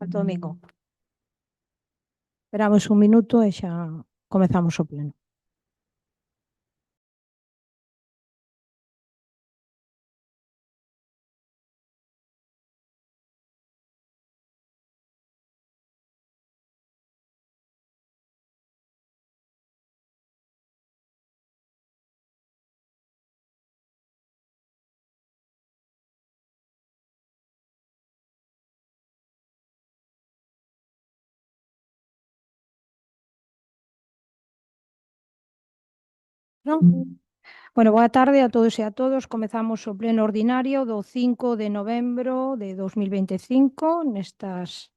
Santo Domingo. Esperamos un minuto e xa comezamos o pleno. Non? Bueno, boa tarde a todos e a todos. Comezamos o pleno ordinario do 5 de novembro de 2025 nestas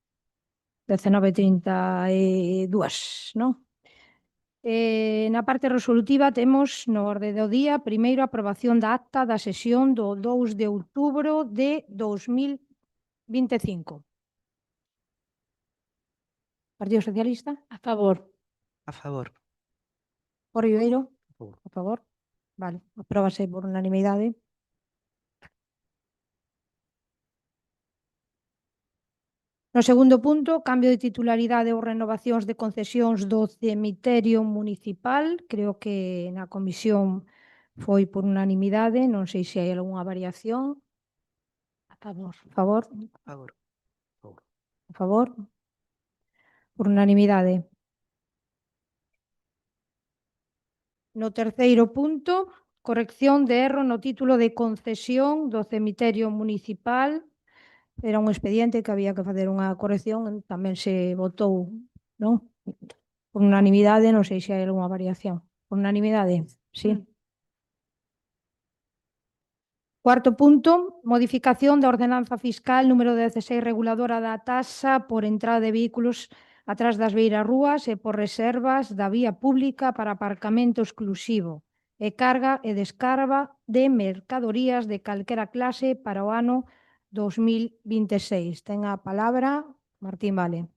19:32, non? Na parte resolutiva temos no orde do día primeiro a aprobación da acta da sesión do 2 de outubro de 2025. Partido Socialista? A favor. A favor. Por Ribeiro? A favor. A favor? Vale, apróbase por unanimidade. No segundo punto, cambio de titularidade ou renovacións de concesións do cemiterio municipal. Creo que na comisión foi por unanimidade, non sei se hai algunha variación. A favor. A favor? A favor. A favor? Por unanimidade. No terceiro punto, corrección de erro no título de concesión do cemiterio municipal. Era un expediente que había que facer unha corrección, tamén se votou, non? Por unanimidade, non sei se hai algunha variación. Por unanimidade, sí. Cuarto punto, modificación da ordenanza fiscal número 16 reguladora da taxa por entrada de vehículos atrás das beirarrúas e por reservas da vía pública para aparcamento exclusivo e carga e descarga de mercadorías de calquera clase para o ano 2026. Ten a palabra Martín Vale.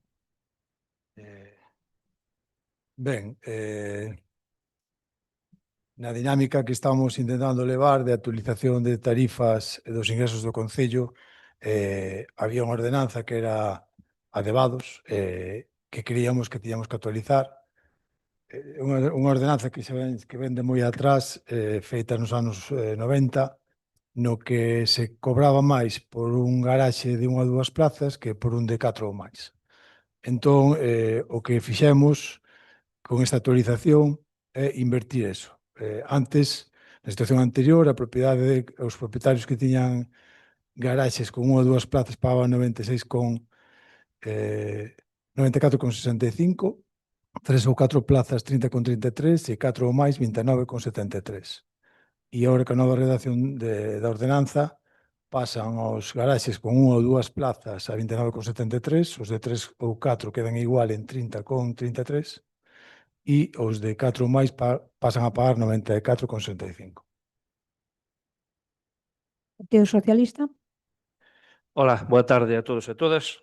Na dinámica que estamos intentando levar de actualización de tarifas e dos ingresos do Concello, había unha ordenanza que era a de vados, que creíamos que tiñamos que actualizar. Unha ordenanza que ven de moi atrás, feita nos anos 90, no que se cobraba máis por un garaxe de 1 ou 2 plazas que por un de 4 ou máis. Entón, o que fixemos con esta actualización é invertir eso. Antes, na situación anterior, os propietarios que tiñan garaxes con 1 ou 2 plazas pagaban 94,65, 3 ou 4 plazas 30,33 e 4 ou máis 29,73. E agora que a nova redacción da ordenanza pasan os garaxes con 1 ou 2 plazas a 29,73, os de 3 ou 4 quedan igual en 30,33 e os de 4 ou máis pasan a pagar 94,65. Partido Socialista? Ola, boa tarde a todos e todas.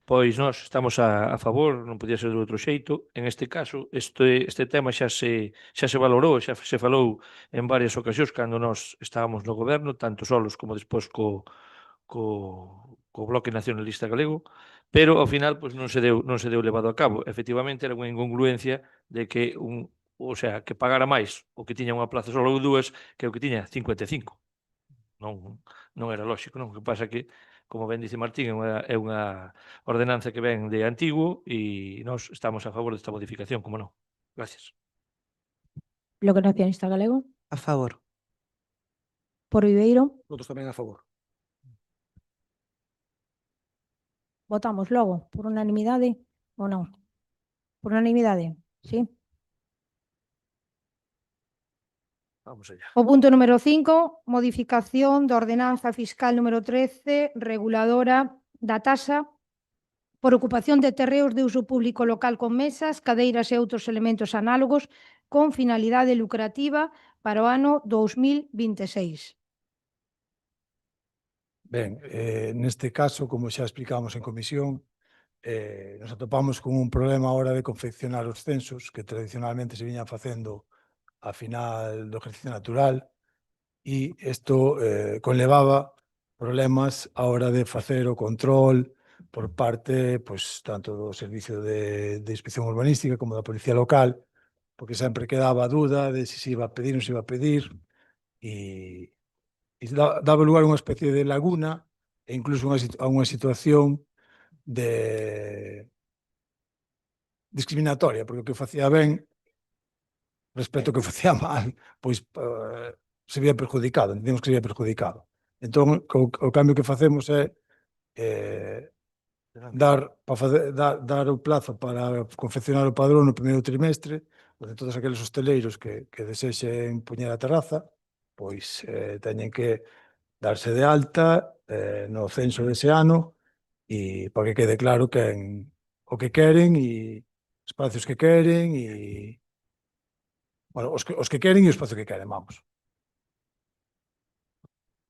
Pois nós estamos a favor, non podía ser de outro xeito. En este caso, este tema xa se valorou, xa se falou en varias ocasións cando nós estábamos no goberno, tanto solos como despois co Bloque Nacionalista Galego, pero ao final pois non se deu levado a cabo. Efectivamente, era unha incongruencia de que que pagara máis o que tiña unha plaza solo ou dúas que o que tiña 55. Non era lóxico, non? O que pasa que, como ben dice Martín, é unha ordenanza que ven de antigo e nós estamos a favor desta modificación, como non. Gracias. Bloque Nacionalista Galego? A favor. Por Ribeiro? Nosotros tamén a favor. Votamos logo, por unanimidade ou non? Por unanimidade, sí? Vamos allá. O punto número 5, modificación da ordenanza fiscal número 13, reguladora da taxa por ocupación de terreos de uso público local con mesas, cadeiras e outros elementos análogos con finalidade lucrativa para o ano 2026. Ben, neste caso, como xa explicamos en comisión, nos atopamos con un problema a hora de confeccionar os censos que tradicionalmente se viñan facendo a final do ejercicio natural e isto conlevaba problemas a hora de facer o control por parte tanto do Servicio de Inspección Urbanística como da Policía Local, porque sempre quedaba a dúda de se iba a pedir ou non se iba a pedir e daba lugar a unha especie de laguna e incluso a unha situación de discriminatoria, porque o que facía ben respecto ao que facía mal, pois se vía perjudicado, entendemos que se vía perjudicado. Entón, o cambio que facemos é dar o plazo para confeccionar o padrón no primeiro trimestre, onde todos aqueles hosteleiros que desexen poñer a terraza, pois teñen que darse de alta no censo dese ano e para que quede claro o que queren e espacios que queren e bueno, os que queren e o espacio que queren, vamos.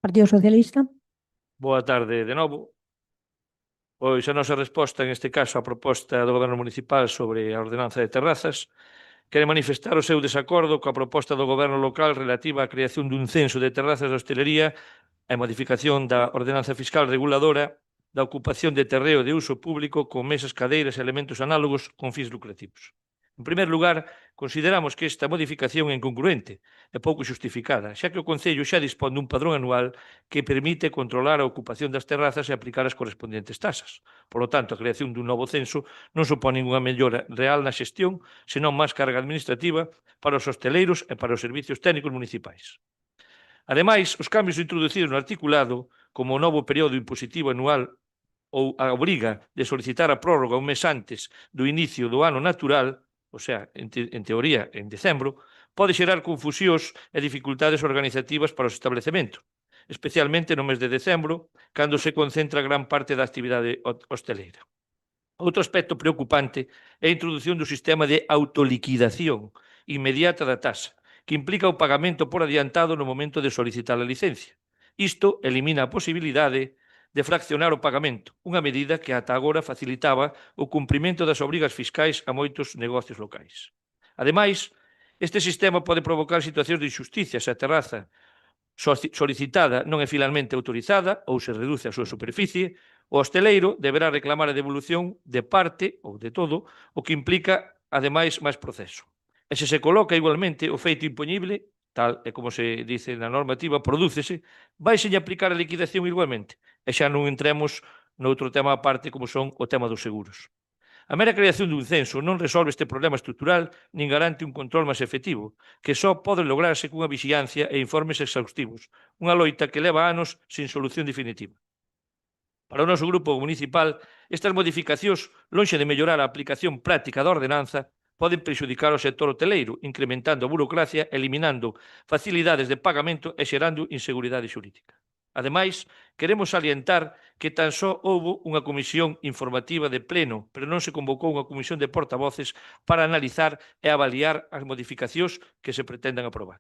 Partido Socialista. Boa tarde de novo. Pois a nosa resposta, en este caso, á proposta do Goberno Municipal sobre a ordenanza de terrazas, quere manifestar o seu desacordo coa proposta do Goberno local relativa á creación dun censo de terrazas de hostelería e modificación da ordenanza fiscal reguladora da ocupación de terreo de uso público con mesas, cadeiras e elementos análogos con fins lucrativos. En primer lugar, consideramos que esta modificación é incongruente e pouco xustificada, xa que o Concello xa dispón dun padrón anual que permite controlar a ocupación das terrazas e aplicar as correspondentes tasas. Por lo tanto, a creación dun novo censo non supón ninguna mellora real na xestión, senón máis carga administrativa para os hosteleiros e para os servicios técnicos municipais. Ademais, os cambios introducidos no articulado, como o novo período impositivo anual ou a obriga de solicitar a prórroga un mes antes do inicio do ano natural, o sea, en teoría, en decembro, pode xerar confusións e dificultades organizativas para os establecementos, especialmente no mes de decembro, cando se concentra gran parte da actividade hosteleira. Outro aspecto preocupante é a introdución do sistema de autoliquidación inmediata da tasa, que implica o pagamento por adiantado no momento de solicitar a licencia. Isto elimina a posibilidade de fraccionar o pagamento, unha medida que ata agora facilitaba o cumprimento das obrigas fiscais a moitos negocios locais. Ademais, este sistema pode provocar situacións de injusticia se a terraza solicitada non é finalmente autorizada ou se reduce a súa superficie, o hosteleiro deberá reclamar a devolución de parte ou de todo, o que implica, ademais, máis proceso. E se se coloca igualmente o feito impoñible, tal e como se dice na normativa, prodúcese, vaise aplicar a liquidación igualmente. E xa non entremos noutro tema aparte como son o tema dos seguros. A mera creación dun censo non resolve este problema estrutural nin garante un control máis efectivo, que só pode lograrse cunha vixiancia e informes exhaustivos, unha loita que leva anos sin solución definitiva. Para o noso grupo municipal, estas modificacións, lonxe de mellorar a aplicación práctica da ordenanza, poden prexudicar o sector hoteleiro, incrementando a burocracia, eliminando facilidades de pagamento e xerando inseguridade xurídica. Ademais, queremos salientar que tan só houbo unha comisión informativa de pleno, pero non se convocou unha comisión de portavoces para analizar e avaliar as modificacións que se pretendan aprobar.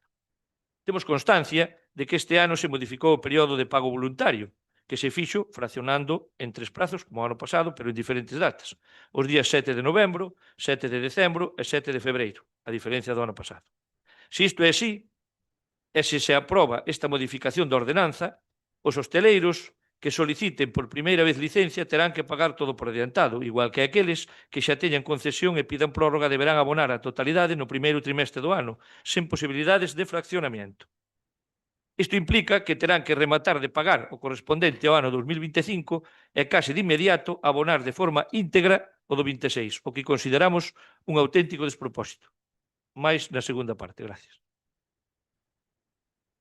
Temos constancia de que este ano se modificou o período de pago voluntario, que se fixo fraccionando en 3 prazos, como o ano pasado, pero en diferentes datas. Os días 7 de novembro, 7 de decembro e 7 de febreiro, a diferencia do ano pasado. Se isto é así, e se aproba esta modificación da ordenanza, os hosteleiros que soliciten por primeira vez licencia terán que pagar todo por adiantado, igual que aqueles que xa teñan concesión e pidan prórroga deberán abonar a totalidade no primeiro trimestre do ano, sen posibilidades de fraccionamento. Isto implica que terán que rematar de pagar o correspondente ao ano 2025 e case de inmediato abonar de forma íntegra o do 26, o que consideramos un auténtico despropósito. Mais na segunda parte, gracias.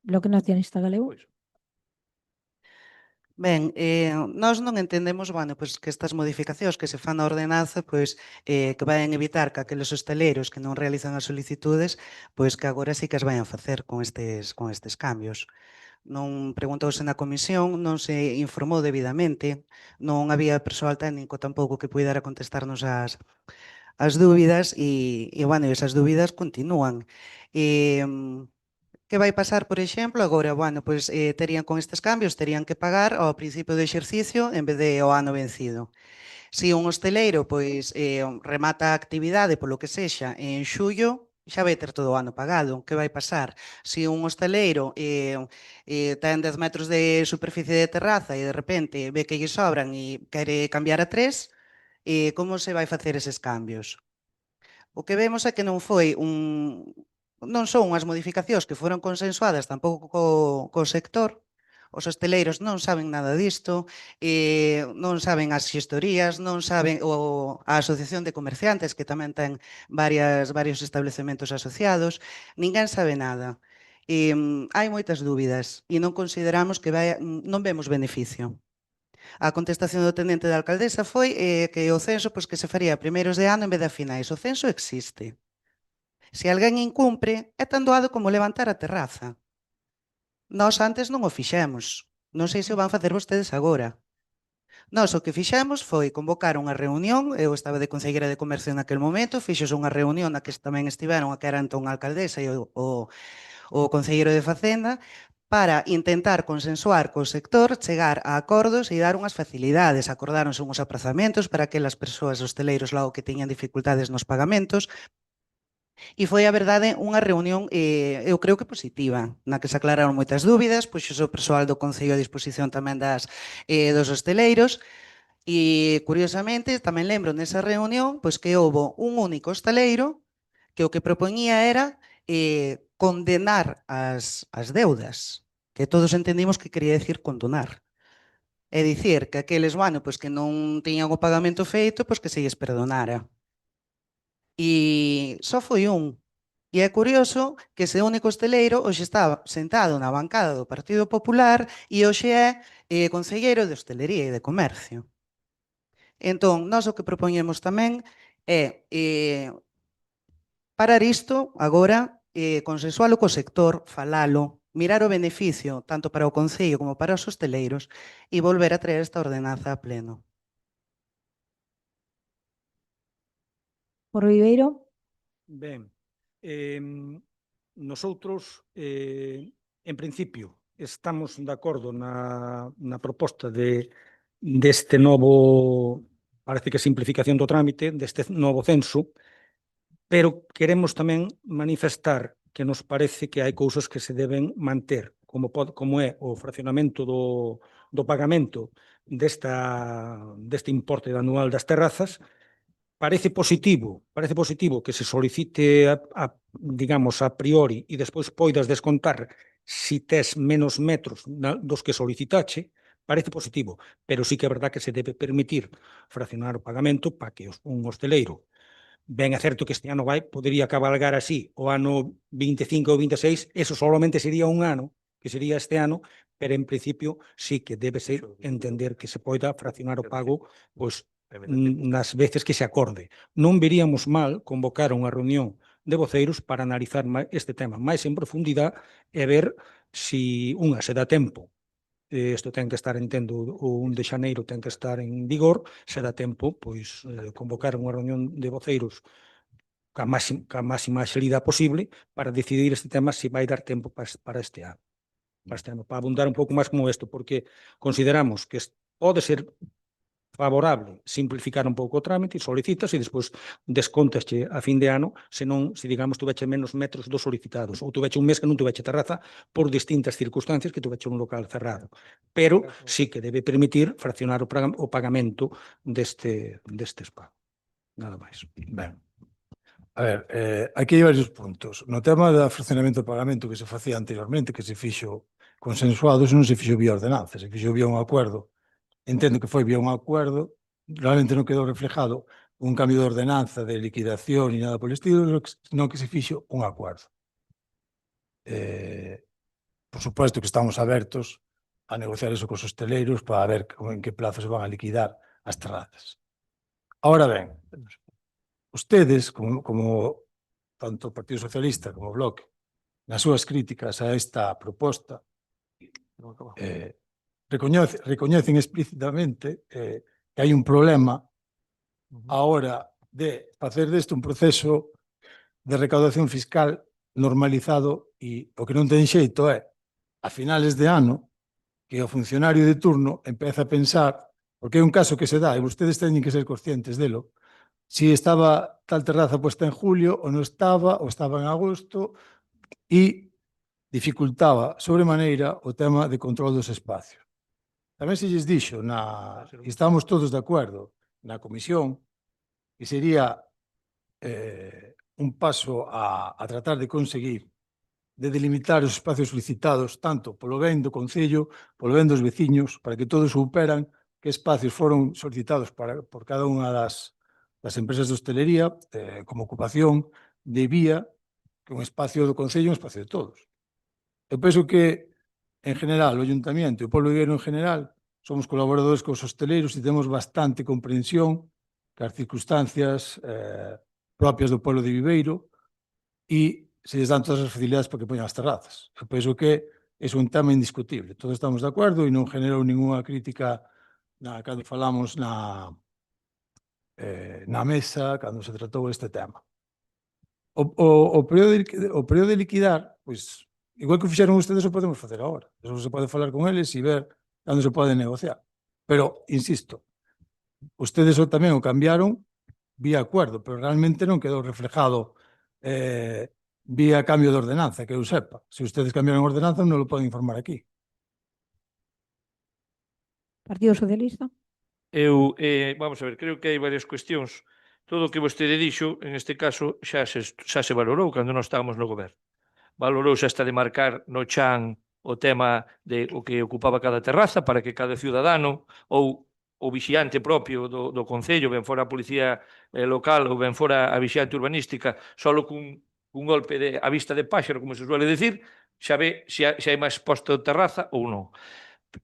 Bloque Nacionalista Galego. Pois. Ben, nós non entendemos, pois, que estas modificacións que se fan na ordenanza, pois, que vayan evitar que aqueles hosteleiros que non realizan as solicitudes, pois que agora sí que as vayan facer con estes cambios. non preguntouse na comisión, non se informou debidamente, non había persoal técnico tampouco que puidera contestarnos as dúbidas bueno, esas dúbidas continúan. Que vai pasar, por exemplo, agora, bueno, pois terían con estes cambios, terían que pagar ao principio do exercicio en vez de ao ano vencido. Se un hosteleiro pois remata a actividade polo que sexa en xullo, xa vai ter todo o ano pagado. Que vai pasar? Se un hosteleiro ten 10 metros de superficie de terraza e de repente ve que lle sobran e quere cambiar a 3, como se vai facer eses cambios? O que vemos é que non son unhas modificacións que foron consensuadas tampouco co sector. Os hosteleiros non saben nada disto, non saben as xestorías, non saben a Asociación de Comerciantes, que tamén ten varios establecementos asociados, ninguén sabe nada. Hai moitas dúbidas e non consideramos non vemos beneficio. A contestación do tenente da alcaldesa foi que o censo pois, que se faría a primeiros de ano en vez de a finais. O censo existe. Se alguén incumpre, é tan doado como levantar a terraza. Nós antes non o fixemos. Non sei se o van facer vostedes agora. Nós o que fixemos foi convocar unha reunión, eu estaba de concelleira de comercio naquel momento, fixos unha reunión na que tamén estiveron a que era entón a alcaldesa e o concelleiro de Facenda, para intentar consensuar co sector, chegar a acordos e dar unhas facilidades. Acordáronse uns aprazamentos para aquelas persoas hosteleiros logo que teñan dificultades nos pagamentos. E foi, a verdade, unha reunión, eu creo que positiva, na que se aclararon moitas dúbidas, pois o persoal do Concello a disposición tamén dos hosteleiros, e, curiosamente, tamén lembro nesa reunión pois que houbo un único hosteleiro que o que propoñía era condenar as deudas, que todos entendimos que quería decir condonar. É dicir, que aqueles, bueno, pois que non tiñan o pagamento feito, pois que se lles perdonara. E só foi un. E é curioso que ese único hosteleiro hoxe estaba sentado na bancada do Partido Popular e hoxe é concelleiro de Hostelería e de Comercio. Entón, nós o que propoñemos tamén é parar isto agora, consensualo co sector, falalo, mirar o beneficio tanto para o Concello como para os hosteleiros e volver a traer esta ordenanza a pleno. Por Ribeiro. Ben, nosotros, en principio, estamos de acordo na proposta deste novo, parece que simplificación do trámite, deste novo censo, pero queremos tamén manifestar que nos parece que hai cousas que se deben manter, como é o fraccionamento do pagamento deste importe anual das terrazas. Parece positivo que se solicite, digamos, a priori e despois poidas descontar si tes menos metros dos que solicitache, parece positivo, pero sí que é verdad que se debe permitir fraccionar o pagamento para que un hosteleiro, ben é certo que este ano podería cabalgar así o ano 25 ou 26, eso solamente sería un ano, que sería este ano, pero en principio sí que debe ser entender que se poida fraccionar o pago, pois, nas veces que se acorde. Non veríamos mal convocar unha reunión de voceiros para analizar este tema máis en profundidade e ver se se dá tempo. Isto ten que estar, entendo, o 1 de xaneiro ten que estar en vigor, se dá tempo, pois, convocar unha reunión de voceiros ca máxima axilidade posible para decidir este tema se vai dar tempo para este ano. Para abundar un pouco máis como isto, porque consideramos que pode ser favorable simplificar un pouco o trámite, solicitas e despois descontasche a fin de ano se digamos, tuveche menos metros dos solicitados ou tuveche un mes que non tuveche terraza por distintas circunstancias que tuveche un local cerrado. Pero sí que debe permitir fraccionar o pagamento destes pagos. Nada máis. Ben. A ver, aquí hai varios puntos. No tema do fraccionamento do pagamento que se facía anteriormente, que se fixo consensuado, non se fixo vía ordenanza, se fixo vía un acordo. Entendo que foi vía un acordo, realmente non quedou reflejado un cambio de ordenanza, de liquidación e nada polo estilo, senón que se fixo un acordo. Por suposto que estamos abertos a negociar eso cos hosteleiros para ver en que plazo se van a liquidar as terrazas. Ahora ben, ustedes, como tanto o Partido Socialista como o Bloque, nas súas críticas a esta proposta, Non acabamos. recoñecen explícitamente que hai un problema Ujú. a hora de facer deste un proceso de recaudación fiscal normalizado e o que non ten xeito é, a finales de ano, que o funcionario de turno empeza a pensar, porque é un caso que se dá e vostedes teñen que ser conscientes delo, si estaba tal terraza puesta en julio ou non estaba, ou estaba en agosto, e dificultaba sobremaneira o tema de control dos espacios. Tamén se lles dixo, e estamos todos de acordo, na comisión, que sería un paso a tratar de conseguir de delimitar os espacios solicitados tanto polo ben do Concello, polo ben dos veciños, para que todos superan que espacios foron solicitados por cada unha das empresas de hostelería como ocupación debía que un espacio do Concello é un espacio de todos. Eu penso que, en general, o Ayuntamiento e o Pueblo de Viveiro en general somos colaboradores cos hosteleiros e temos bastante comprensión que as circunstancias propias do Pueblo de Viveiro e se lles dan todas as facilidades para que poñan as terrazas. Eu penso que é un tema indiscutible. Todos estamos de acordo e non generou ninguna crítica cando falamos na mesa, cando se tratou este tema. O período de liquidar, pois, igual que o fixeron ustedes, o podemos facer agora. Eso se pode falar con eles e ver cando se pode negociar. Pero, insisto, ustedes tamén o cambiaron vía acuerdo, pero realmente non quedou reflejado vía cambio de ordenanza, que eu sepa. Se ustedes cambiaron a ordenanza, non lo poden informar aquí. Partido Socialista. Vamos a ver, creo que hai varias cuestións. Todo o que vostede dixo, en este caso, xa se valorou cando nós estábamos no goberno. Valorouse hasta de marcar no chan o tema de o que ocupaba cada terraza para que cada ciudadano ou o vixiante propio do Concello, ben fora a policía local ou ben fora a vixiante urbanística, solo cun golpe a vista de páxaro, como se suele decir, xa ve se hai máis posto de terraza ou non.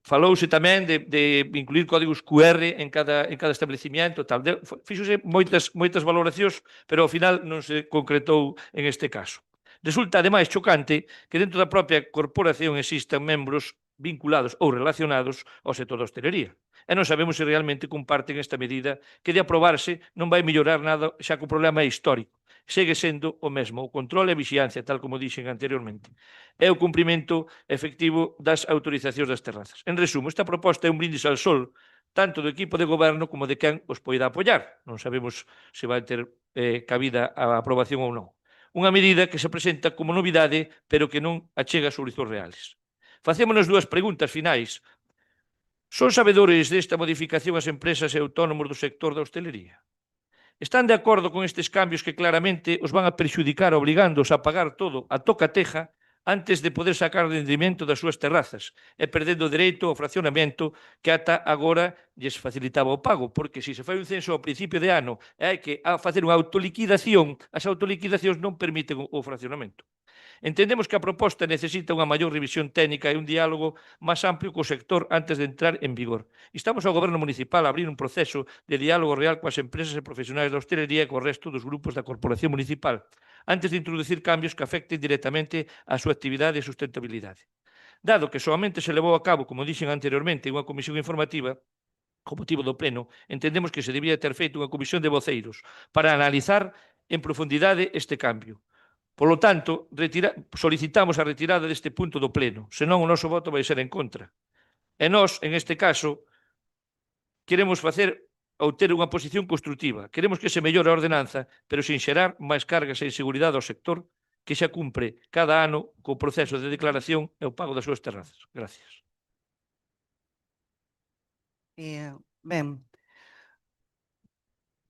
Falouse tamén de incluir códigos QR en cada establecimiento, tal. Fíxose moitas valoracións, pero ao final non se concretou en este caso. Resulta, ademais, chocante que dentro da propia corporación existan membros vinculados ou relacionados ao sector da hostelería. E non sabemos se realmente comparten esta medida que, de aprobarse, non vai mellorar nada, xa que o problema é histórico. Segue sendo o mesmo, o control e a vixiancia, tal como dixen anteriormente. É o cumprimento efectivo das autorizacións das terrazas. En resumo, esta proposta é un brindis ao sol tanto do equipo de goberno como de quen os poida apoiar. Non sabemos se vai ter cabida a aprobación ou non. Unha medida que se presenta como novidade, pero que non achega solucións reales. Facémonos dúas preguntas finais. Son sabedores desta modificación as empresas e autónomos do sector da hostelería? Están de acordo con estes cambios que claramente os van a perxudicar obrigándoos a pagar todo a toca-teja antes de poder sacar rendimento das súas terrazas e perdendo o dereito ao fraccionamento que ata agora lles facilitaba o pago, porque se fai un censo ao principio de ano e hai que facer unha autoliquidación, as autoliquidacións non permiten o fraccionamento. Entendemos que a proposta necesita unha maior revisión técnica e un diálogo máis amplio co sector antes de entrar en vigor. Estamos ao Goberno Municipal a abrir un proceso de diálogo real coas empresas e profesionais da hostelería e co resto dos grupos da Corporación Municipal, antes de introducir cambios que afecten directamente a súa actividade e sustentabilidade. Dado que solamente se levou a cabo, como dixen anteriormente, unha comisión informativa, co motivo do pleno, entendemos que se debía ter feito unha comisión de voceiros para analizar en profundidade este cambio. Polo tanto, solicitamos a retirada deste punto do pleno, senón o noso voto vai ser en contra. E nós, en este caso, queremos facer ou ter unha posición constructiva. Queremos que se mellore a ordenanza, pero sin xerar máis cargas e inseguridade ao sector que xa cumpre cada ano co proceso de declaración e o pago das súas terrazas. Gracias. Ben,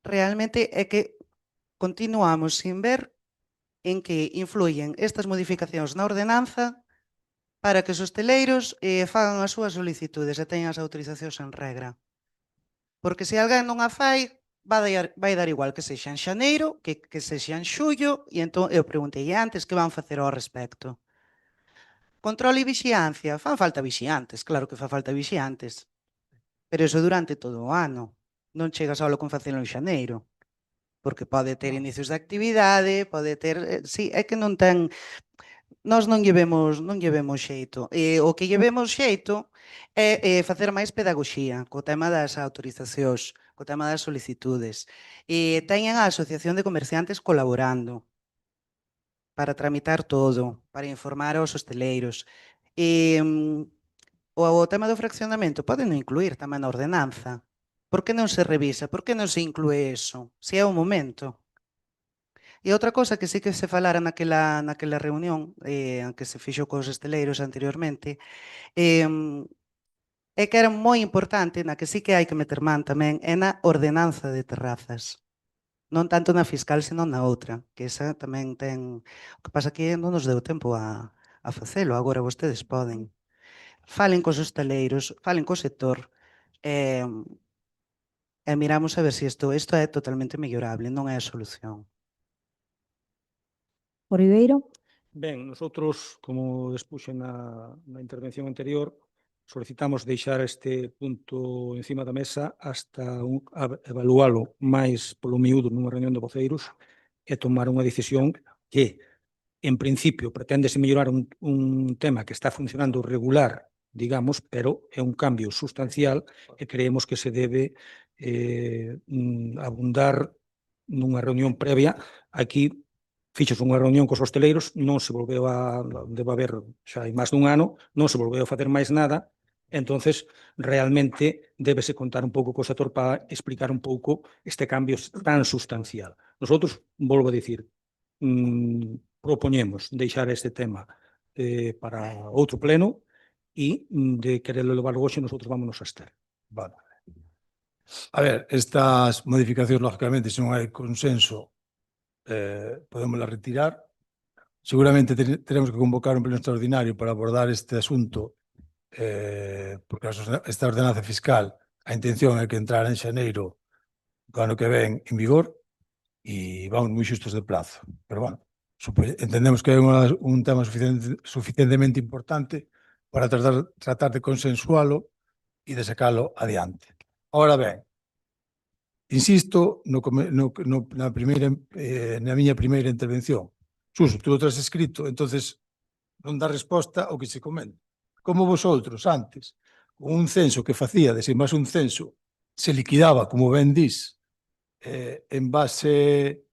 realmente é que continuamos sin ver en que influyen estas modificacións na ordenanza para que os hosteleiros fagan as súas solicitudes e teñan as autorizacións en regra. Porque se alguén non a fai, vai dar igual que sexa en xaneiro, que sexa en xullo, e entón eu preguntei antes que van facer ao respecto. Control e vixiancia, fan falta vixiantes, claro que fan falta vixiantes, pero iso durante todo o ano, non chega só con facelo en xaneiro. Porque pode ter inicios de actividade, pode ter... Sí, é que non ten... nós non llevemos xeito. O que llevemos xeito é facer máis pedagoxía co tema das autorizacións, co tema das solicitudes. Teñen a Asociación de Comerciantes colaborando para tramitar todo, para informar aos hosteleiros. O tema do fraccionamento pode non incluir tamén na ordenanza. Por que non se revisa? Por que non se inclúe eso? Se é o momento. E outra cosa que sí que se falara naquela reunión que se fixo cos esteleiros anteriormente é que era moi importante, na que sí que hai que meter man tamén, é na ordenanza de terrazas. Non tanto na fiscal, senón na outra, que esa tamén ten... O que pasa que non nos deu tempo a facelo, agora vostedes poden. Falen cos hostaleiros, falen co sector, e miramos a ver se isto é totalmente mellorable, non é a solución. Oliveiro. Ben, nosotros, como expuxen na intervención anterior, solicitamos deixar este punto encima da mesa hasta evalualo máis polo miúdo nunha reunión de voceiros e tomar unha decisión que, en principio, pretendese mellorar un tema que está funcionando regular, digamos, pero é un cambio sustancial e creemos que se debe abundar nunha reunión previa. Aquí fixos unha reunión cos hosteleiros, non se volveu debe haber xa hai máis dun ano, non se volveu a facer máis nada, entonces realmente débese contar un pouco co sector para explicar un pouco este cambio tan sustancial. Nosotros, volvo a dicir, propoñemos deixar este tema para outro pleno e de quererlo levar hoxe, nosotros vámonos a estar. Vale. A ver, estas modificacións, lógicamente, se non hai consenso, podémoslas retirar. Seguramente teremos que convocar un pleno extraordinario para abordar este asunto, porque esta ordenanza fiscal, a intención é que entrara en xaneiro do ano que ven en vigor e vamos moi xustos de plazo. Pero, bueno, entendemos que é un tema suficientemente importante para tratar de consensualo e de sacalo adiante. Ahora ben, insisto na miña primeira intervención. Suso, tú o tras escrito, entonces non dá resposta ao que se comenta. Como vosotros, antes, con un censo que facíades, en base a un censo, se liquidaba, como ben dís, en base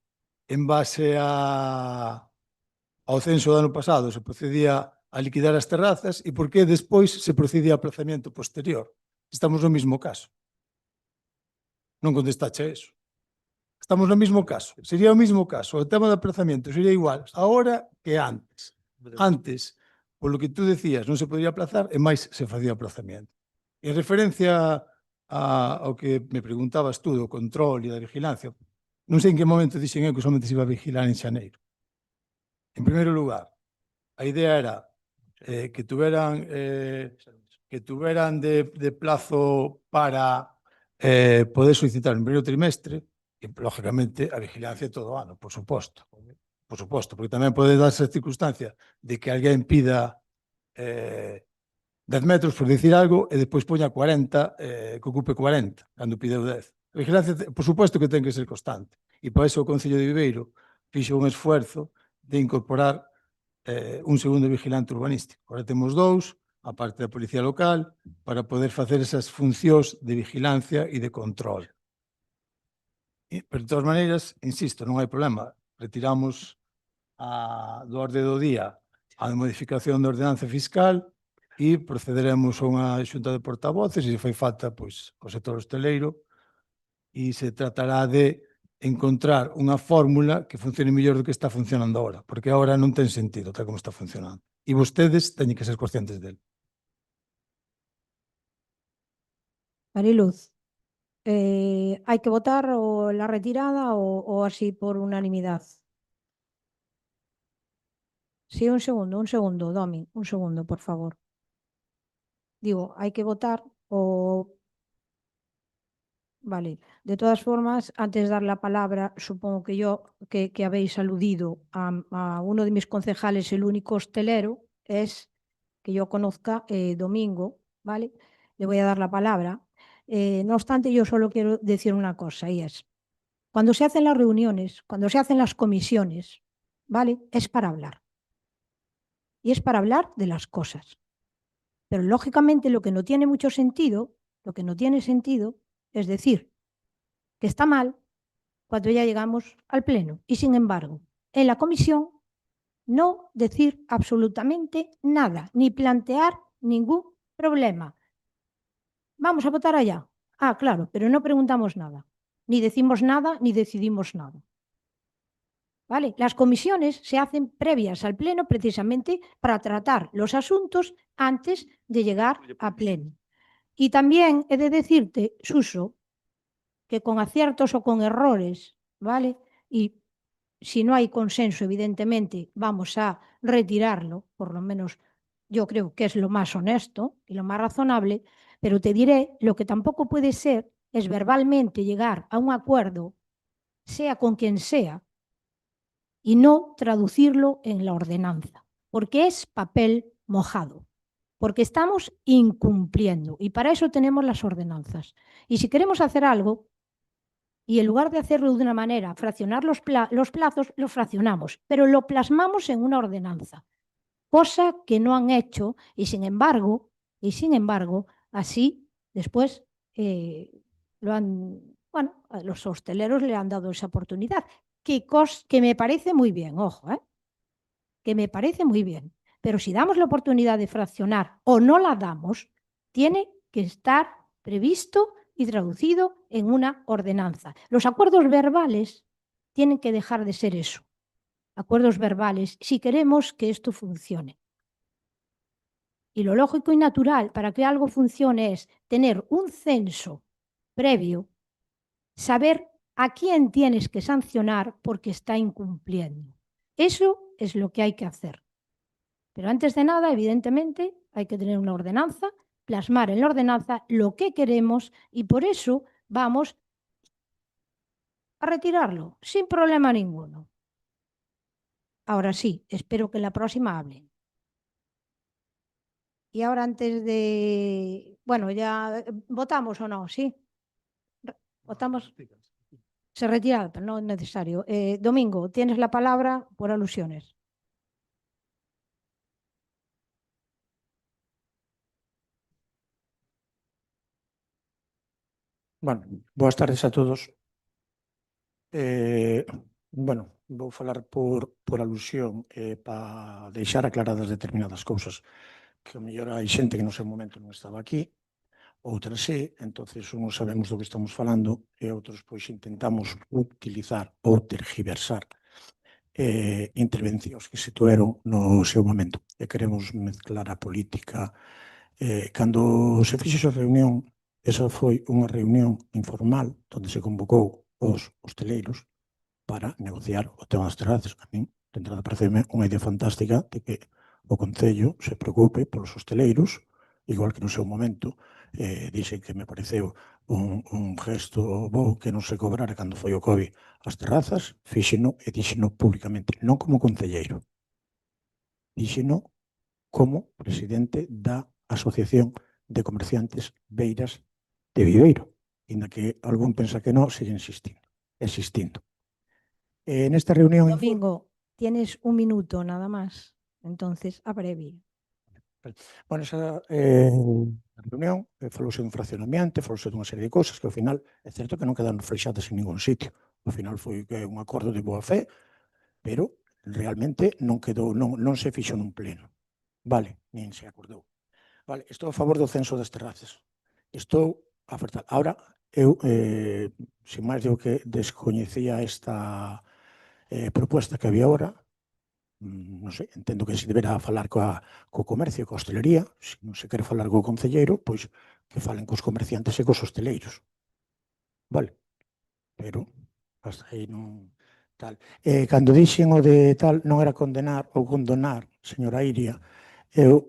ao censo do ano pasado, se procedía a liquidar as terrazas, e por que despois se procedía a aplazamiento posterior? Estamos no mesmo caso. Non contestache a eso. Estamos no mesmo caso. Sería o mesmo caso. O tema do aplazamiento sería igual agora que antes. Antes, polo que tú decías, non se podía aplazar e máis se facía aplazamiento. En referencia ao que me preguntabas tú do control e da vigilancia, non sei en que momento dixen eu que somente se iba a vigilar en xaneiro. En primeiro lugar, a idea era que tuveran de plazo para poder solicitar en primeiro trimestre. E, lógicamente, a vigilancia todo o ano, por suposto. Por suposto, porque tamén pode darse a circunstancia de que alguén pida 10 metros, por dicir algo, e despois poña 40, que ocupe 40, cando pideu 10. A vigilancia, por suposto, que ten que ser constante. E por iso o Concello de Viveiro fixo un esfuerzo de incorporar un segundo vigilante urbanístico. Agora temos 2, a parte da Policía Local, para poder facer esas funcións de vigilancia e de control. Pero, de todas maneiras, insisto, non hai problema. Retiramos do orde do día a modificación da ordenanza fiscal e procederemos a unha xunta de portavoces e se fai falta, pois, o sector hosteleiro e se tratará de encontrar unha fórmula que funcione mellor do que está funcionando agora, porque agora non ten sentido tal como está funcionando. E vostedes teñen que ser conscientes del. Mariluz. Hai que votar la retirada o así por unanimidad? Sí, un segundo, Domi, un segundo, por favor. Digo, hai que votar o... Vale, de todas formas, antes de dar la palabra, supongo que habéis aludido a uno de mis concejales, el único hostelero, es que yo conozca Domingo, ¿vale? Le voy a dar la palabra. No obstante, yo solo quiero decir una cosa, y es, cuando se hacen las reuniones, cuando se hacen las comisiones, ¿vale? Es para hablar. y es para hablar de las cosas. Pero lógicamente lo que no tiene mucho sentido, es decir, que está mal cuando ya llegamos al Pleno. Y sin embargo, en la comisión no decir absolutamente nada, ni plantear ningún problema. Vamos a votar allá. Ah, claro, pero no preguntamos nada. Ni decimos nada, ni decidimos nada. ¿Vale? Las comisiones se hacen previas al Pleno precisamente para tratar los asuntos antes de llegar a Pleno. Y también he de decirte, Suso, que con aciertos o con errores, ¿vale? Y si no hay consenso, evidentemente, vamos a retirarlo, por lo menos yo creo que es lo más honesto y lo más razonable, pero te diré, lo que tampoco puede ser es verbalmente llegar a un acuerdo, sea con quien sea, y no traducirlo en la ordenanza, porque es papel mojado, porque estamos incumpliendo y para eso tenemos las ordenanzas. Y si queremos hacer algo, y en lugar de hacerlo de una manera, fraccionar los plazos, los fraccionamos, pero lo plasmamos en una ordenanza, cosa que no han hecho y sin embargo, así después bueno, a los hosteleros le han dado esa oportunidad, que me parece muy bien, ojo, que me parece muy bien. Pero si damos la oportunidad de fraccionar o no la damos, tiene que estar previsto y traducido en una ordenanza. Los acuerdos verbales tienen que dejar de ser eso, acuerdos verbales, si queremos que esto funcione. Y lo lógico y natural para que algo funcione es tener un censo previo, saber a quién tienes que sancionar porque está incumpliendo. Eso es lo que hay que hacer. Pero antes de nada, evidentemente, hay que tener una ordenanza, plasmar en la ordenanza lo que queremos y por eso vamos a retirarlo sin problema ninguno. Ahora sí, espero que en la próxima hablen. Y ahora antes de... Bueno, ya votamos o no, ¿sí? Votamos. Se retira, pero no es necesario. Domingo, tienes la palabra por alusiones. Bueno, boas tardes a todos. Bueno, vou falar por alusión para deixar aclaradas determinadas cousas que o mellor hai xente que no seu momento non estaba aquí, outras sí, entonces uns sabemos do que estamos falando e outros pois intentamos utilizar ou tergiversar intervencións que se tueron no seu momento e queremos mezclar a política. Cando se fixe esa reunión, esa foi unha reunión informal onde se convocou os hosteleiros para negociar o tema das terrazas. A min, de entrada, pareceme unha idea fantástica de que o Concello se preocupe polos hosteleiros, igual que no seu momento dixen que me pareceu un gesto bo que non se cobrara cando foi o COVID as terrazas, fíxeno e díxeno públicamente, non como concelleiro, díxeno como presidente da Asociación de Comerciantes Beiras de Viveiro, inda que algún pensa que non, sigue existindo. Nesta reunión... Domingo, tienes un minuto nada más, entonces abrevia. Bueno, esa reunión falouse dun fraccionamiento, falouse dunha serie de cousas que ao final é certo que non quedan reflexadas en ningún sitio. Ao final foi un acordo de boa fe, pero realmente non quedou, non se fixo nun pleno. Vale, nin se acordou. Vale, estou a favor do censo das terrazas. Estou a ofertar. Ahora, eu, sin máis digo que descoñecía esta proposta que había ahora, non sei, entendo que se deberá falar co comercio, coa hostelería, se non se quere falar co concelleiro, pois que falen cos comerciantes e cos hosteleiros. Vale, pero hasta aí non tal. Cando dixen o de tal, non era condenar ou condonar, señora Iria, eu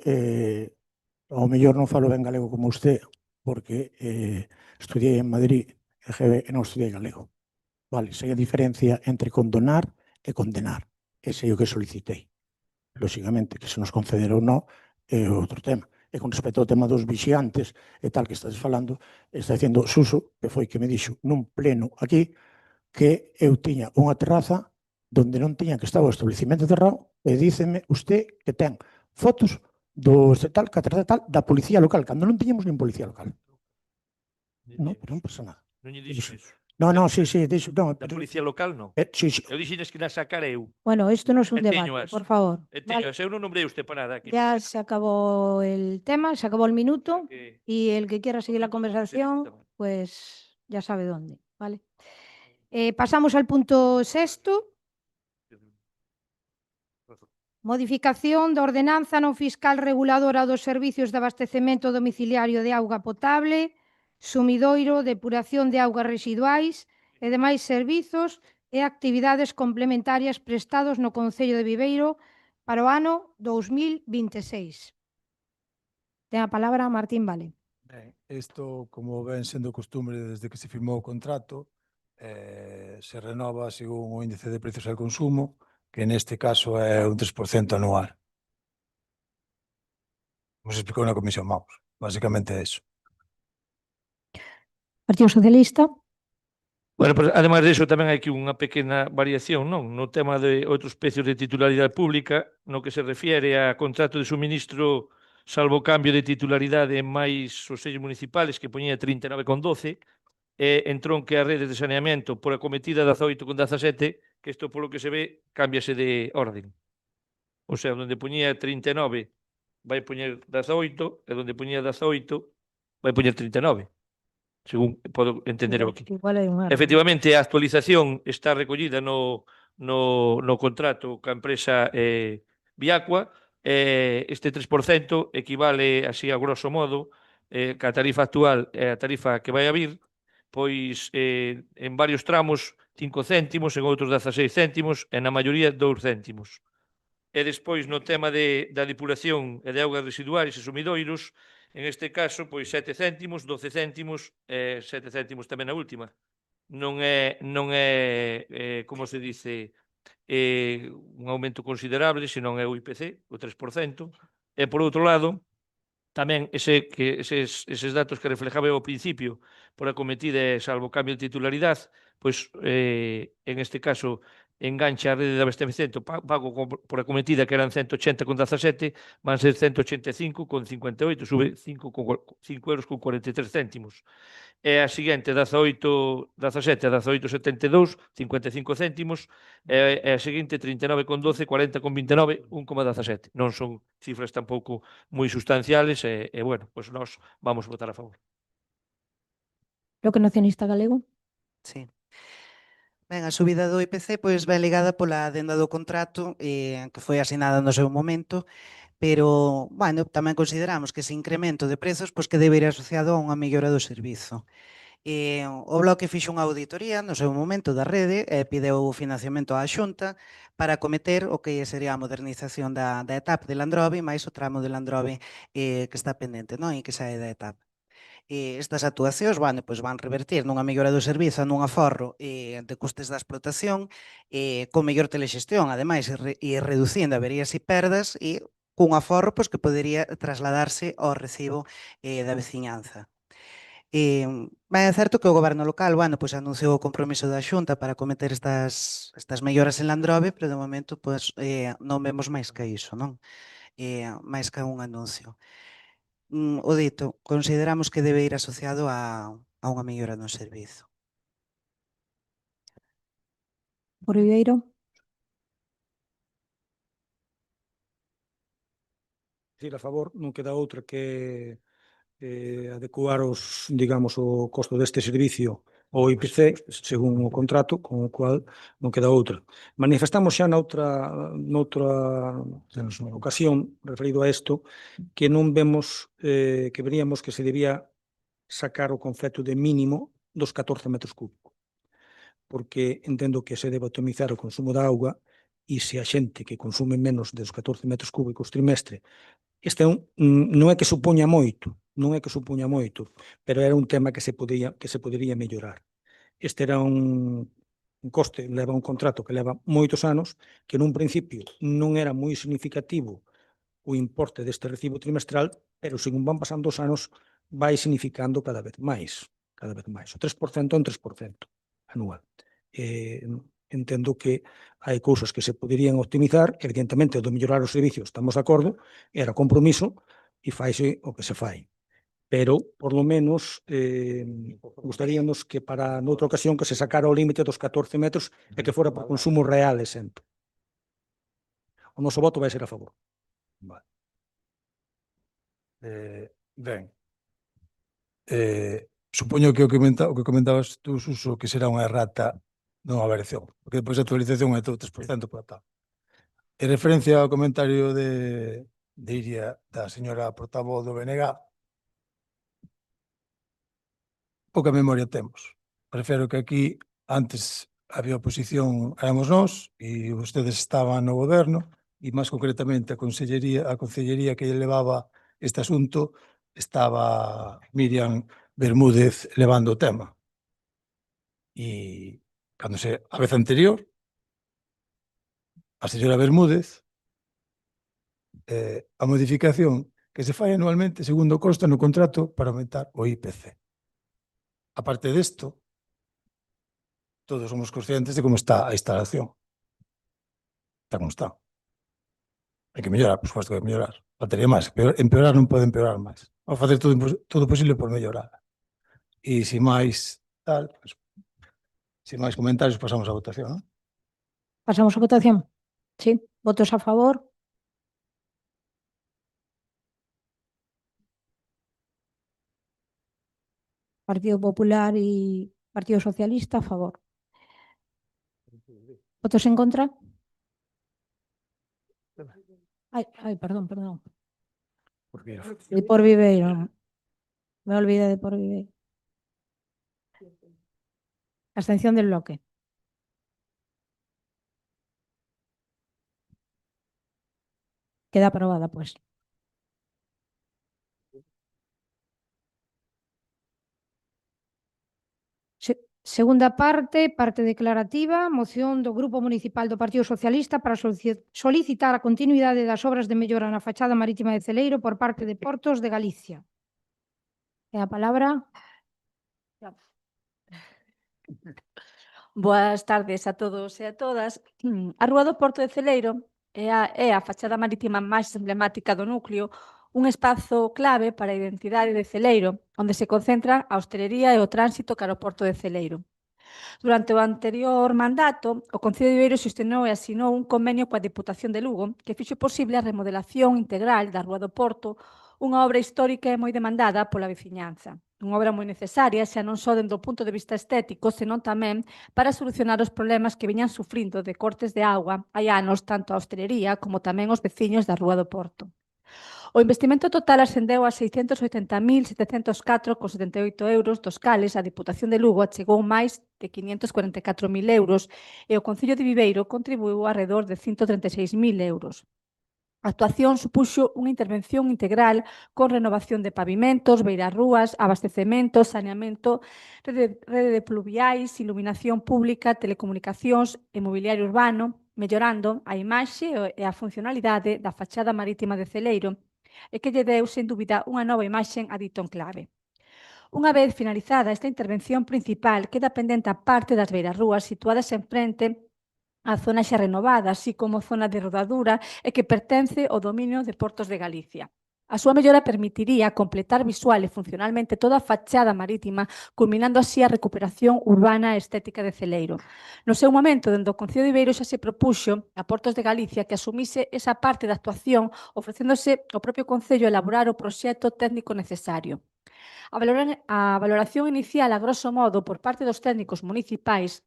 ao mellor non falo ben galego como usted, porque estudiei en Madrid e non estudiei galego. Vale, sei a diferencia entre condonar e condenar. Ese é o que solicitei. Lóxicamente, que se nos conceder ou non é outro tema. E con respecto ao tema dos vixiantes e tal que estás falando, está dicindo Suso, que foi que me dixo nun pleno aquí, que eu tiña unha terraza donde non tiña que estar o establecimento cerrado e díceme usted que ten fotos dos tal, catedral tal, da policía local, cando non tiñamos nin policía local. No, pero non pasa nada. Non lle dixo eso. No, sí, no, Da policía local, non. sí, Eu dixines que na sacara eu. Bueno, esto no es un E teño debate, as. por favor. E Vale, teño, eu non nombrei usted para nada aquí. ya se acabó el tema, se acabó el minuto Que- y el que quiera seguir la conversación, Está mal. pues ya sabe dónde, ¿vale? Pasamos al punto sexto. Modificación da ordenanza non fiscal reguladora dos servicios de abastecemento domiciliario de auga potable, sumidoiro, depuración de augas residuais e demais servizos e actividades complementarias prestados no Concello de Viveiro para o ano 2026. Ten a palabra Martín Vale. Isto, como ven sendo costumbre desde que se firmou o contrato, se renova según o índice de precios ao consumo, que neste caso é un 3% anual. Como se explicou na comisión, vamos, basicamente é eso. Partido Socialista. Bueno, pues, ademais disso, tamén hai aquí unha pequena variación, non? No tema de outros precios de titularidade pública, no que se refiere a contrato de suministro salvo cambio de titularidade en máis os sellos municipales, que poñía 39,12, e entronque a redes de saneamento por acometida 18,17, que isto polo que se ve cámbiase de orden. O sea, onde poñía 39 vai poñer 18 e onde poñía 18 vai poñer 39, según podo entender eu aquí. Igual hai un erro. Efectivamente, a actualización está recollida no contrato ca empresa Viacua. Este 3% equivale, así a grosso modo, ca tarifa actual e a tarifa que vai a vir, pois en varios tramos 5 céntimos, en outros 16 céntimos e na maioría 2 céntimos. E despois no tema da depuración e de augas residuais e sumidoiros, en este caso, pois 7 céntimos, 12 céntimos e 7 céntimos tamén na última. Non é como se dice, un aumento considerable, senón é o IPC, o 3%. E, por outro lado, tamén eses datos que reflejaba eu ao principio por acometida e salvo cambio de titularidade, pois, en este caso, engancha a rede de abastecemento pago por acometida, que eran 180,17, van ser 185,58, sube 5 euros con 43 céntimos. E a seguinte, 18,17 a 18,72, 55 céntimos, e a seguinte, 39,12, 40,29, 1,17. Non son cifras tampouco moi sustanciales e bueno, pois nós vamos votar a favor. Bloque Nacionalista Galego. Sí. Ben, a subida do IPC pois vai ligada pola adenda do contrato que foi asinada no seu momento, pero, bueno, tamén consideramos que ese incremento de prezos pois que debe ir asociado a unha mellora do servizo. O Bloque fixo unha auditoría no seu momento da rede e pideu o financiamento á Xunta para acometer o que sería a modernización da etapa de Landrobe máis o tramo de Landrobe que está pendente, non? E que sae da etapa. Estas actuacións pois van revertir nunha mellora do servizo, nun aforro de custes da explotación, con mellor telexestión, ademais, e reducindo averías e perdas e cun aforro pois, que podería trasladarse ao recibo da veciñanza. Ben, é certo que o goberno local pois anunciou o compromiso da Xunta para cometer estas melloras en Landrobe, pero de momento pois, non vemos máis que iso, non? Máis que un anuncio. O dito, consideramos que debe ir asociado a unha mellora no servizo. Por Viveiro. Decir a favor, non queda outra que adecuar digamos, o costo deste servicio ao IPC, según o contrato, con o cual non queda outra. Manifestamos xa noutra ocasión, referido a isto, que non vemos, que veríamos que se debía sacar o concepto de mínimo dos 14 metros cúbicos, porque entendo que se debe optimizar o consumo da auga e se a xente que consume menos dos 14 metros cúbicos trimestre, este non é que supoña moito, pero era un tema que se podería mellorar. Este era un coste, leva un contrato que leva moitos anos, que nun principio non era moi significativo o importe deste recibo trimestral, pero según van pasando os anos vai significando cada vez máis. O 3% é un 3% anual. entendo que hai cousas que se poderían optimizar, evidentemente, o de mellorar os servicios, estamos de acordo, era compromiso e faise o que se fai. Pero, por lo menos, gustaríamos que para noutra ocasión que se sacara o límite dos 14 metros e que fora por consumo real e sempre. O noso voto vai ser a favor. Vale. Ben, supoño que o que comentabas tú, Suso, que será unha errata non a variación, porque depois a actualización é todo 3% por tal. En referencia ao comentario de Iria, da señora portavoz do BNG, pouca memoria temos. Prefiro que aquí antes había oposición, éramos nós, e vostedes estaban no goberno, e máis concretamente a consellería que levaba este asunto estaba Miriam Bermúdez levando o tema. E cando a vez anterior, a señora Bermúdez, a modificación que se fai anualmente segundo consta no contrato para aumentar o IPC. Aparte desto, todos somos conscientes de como está a instalación. Está como está. Hai que mellorar, por suposto que hai que mellorar. Faltaría máis. Empeorar non pode empeorar máis. Vamos facer todo posible por mellorar. E se máis tal, pues, se máis comentarios, pasamos a votación, non? Pasamos a votación. Sí, votos a favor. Partido Popular y Partido Socialista a favor. ¿Votos en contra? Ay, perdón. De por Viveiro. Me olvidé de por Viveiro. Abstención del bloque. Queda aprobada, pues. Segunda parte declarativa, moción do Grupo Municipal do Partido Socialista para solicitar a continuidade das obras de mellora na fachada marítima de Celeiro por parte de Portos de Galicia. E a palabra... Boas tardes a todos e a todas. A Rúa do Porto de Celeiro é a fachada marítima máis emblemática do núcleo, un espazo clave para a identidade de Celeiro, onde se concentra a hostelería e o tránsito cara ao Porto de Celeiro. Durante o anterior mandato, o Concello de Viveiro sostenou e asinou un convenio coa Deputación de Lugo que fixo posible a remodelación integral da Rúa do Porto, unha obra histórica e moi demandada pola veciñanza. Unha obra moi necesaria, xa non só dentro do punto de vista estético, senón tamén para solucionar os problemas que viñan sufrindo de cortes de auga hai anos tanto a hostelería como tamén os veciños da Rúa do Porto. O investimento total ascendeu a 680.704,78 euros, dos cales a Diputación de Lugo achegou máis de 544.000 euros e o Concello de Viveiro contribuiu arredor de 136.000 euros. A actuación supuxo unha intervención integral con renovación de pavimentos, beirarrúas, abastecemento, saneamento, rede de pluviais, iluminación pública, telecomunicacións e mobiliario urbano, mellorando a imaxe e a funcionalidade da fachada marítima de Celeiro, e que lle deu, sen dúbida, unha nova imaxe a dito enclave. Unha vez finalizada esta intervención principal, queda pendente a parte das beirarrúas situadas en frente á zona xa renovada, así como zona de rodadura e que pertence ao dominio de Portos de Galicia. A súa mellora permitiría completar visual e funcionalmente toda a fachada marítima, culminando así a recuperación urbana e estética de Celeiro. No seu momento, dende o Concello de Viveiro xa se propuxo a Portos de Galicia que asumise esa parte da actuación, ofrecéndose ao propio Concello elaborar o proxecto técnico necesario. A valoración inicial, a grosso modo, por parte dos técnicos municipais,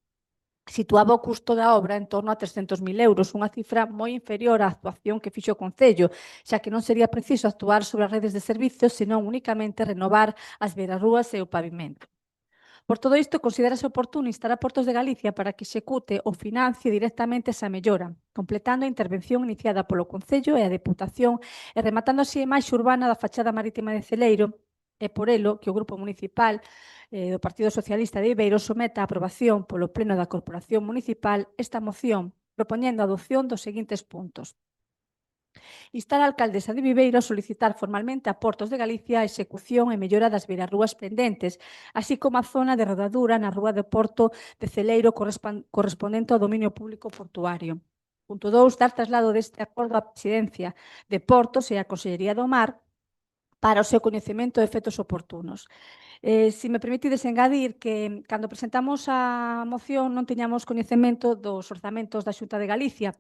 situaba o custo da obra en torno a 300.000 euros, unha cifra moi inferior á actuación que fixo o Concello, xa que non sería preciso actuar sobre as redes de servicios, senón únicamente renovar as beirarrúas e o pavimento. Por todo isto, considerase oportuno instar a Portos de Galicia para que execute ou financie directamente esa mellora, completando a intervención iniciada polo Concello e a Deputación e rematando así a imaxe urbana da fachada marítima de Celeiro, e por elo que o Grupo Municipal do Partido Socialista de Viveiro someta a aprobación polo Pleno da Corporación Municipal esta moción, propoñendo a adopción dos seguintes puntos. Instar a alcaldesa de Viveiro a solicitar formalmente a Portos de Galicia a execución e mellora das beirarrúas pendentes, así como a zona de rodadura na rúa de Porto de Celeiro correspondente ao dominio público portuario. Punto 2. Dar traslado deste acordo á Presidencia de Portos e á Consellería do Mar para o seu coñecemento e efectos oportunos. Se me permitides engadir que cando presentamos a moción non tiñamos coñecemento dos orzamentos da Xunta de Galicia.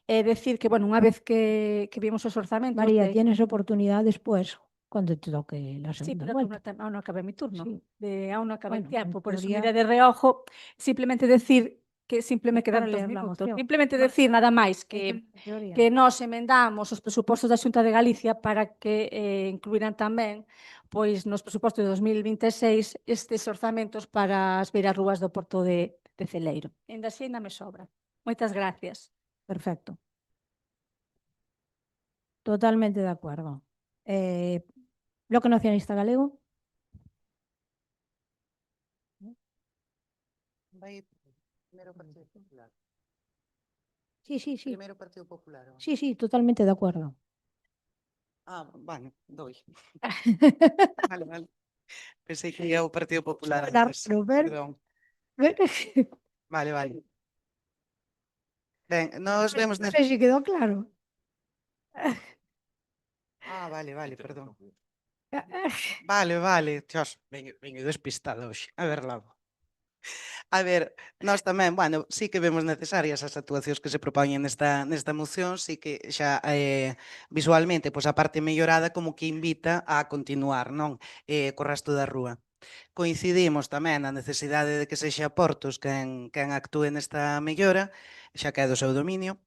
É decir que, bueno, unha vez que vimos os orzamentos María, de... tienes oportunidad después, cuando te toque la Sí, segunda pero vuelta. aún no acabé mi turno. Sí. Aún no acabé el Bueno, tiempo. en Por eso, teoría- mira de reojo, simplemente decir que simplemente Para quedan 2 leer la minutos. moción. Simplemente decir nada máis que En teoría. nós emendamos os presupostos da Xunta de Galicia para que incluíran tamén pois nos presupostos de 2026 estes orzamentos para as beirarrúas do Porto de Celeiro. Ainda así, ainda me sobra. Moitas gracias. Perfecto. Totalmente de acuerdo. Bloque Nacionalista Galego. Vai primeiro Partido Popular. Sí, sí, sí. Primeiro Partido Popular. ¿O? Sí, sí, totalmente de acuerdo. Ah, vale, doy. Vale, vale. Pensei que ia o Partido Popular Dar- antes. pero ver- Perdón. Vale, vale. Ben, nos vemos... No sé si quedó claro. Ah, vale, vale, perdón. Vale, vale. Dios, veño despistado hoxe. A ver, Lavo. A ver, nós tamén, bueno, sí que vemos necesarias as actuacións que se propoñen nesta moción, sí que xa visualmente, pois a parte mellorada como que invita a continuar, non? Co resto da rúa. Coincidimos tamén na necesidade de que sexa Portos quen actúe nesta mellora, xa que é do seu dominio.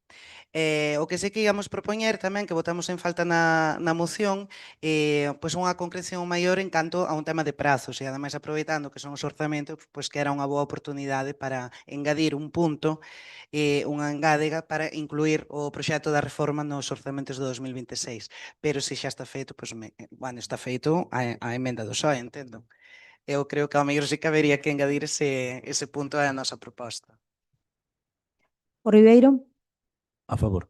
O que sí que íamos propoñer tamén, que votamos en falta na moción, pois unha concreción maior en canto a un tema de prazos, e ademais aproveitando que son os orzamentos, pois que era unha boa oportunidade para engadir un punto, unha engádega para incluir o proxecto da reforma nos orzamentos de 2026. Pero se xa está feito, pois, bueno, está feito a emenda do PSOE, entendo. Eu creo que ao mellor sí que habería que engadir ese punto á nosa proposta. Por Ribeiro. A favor.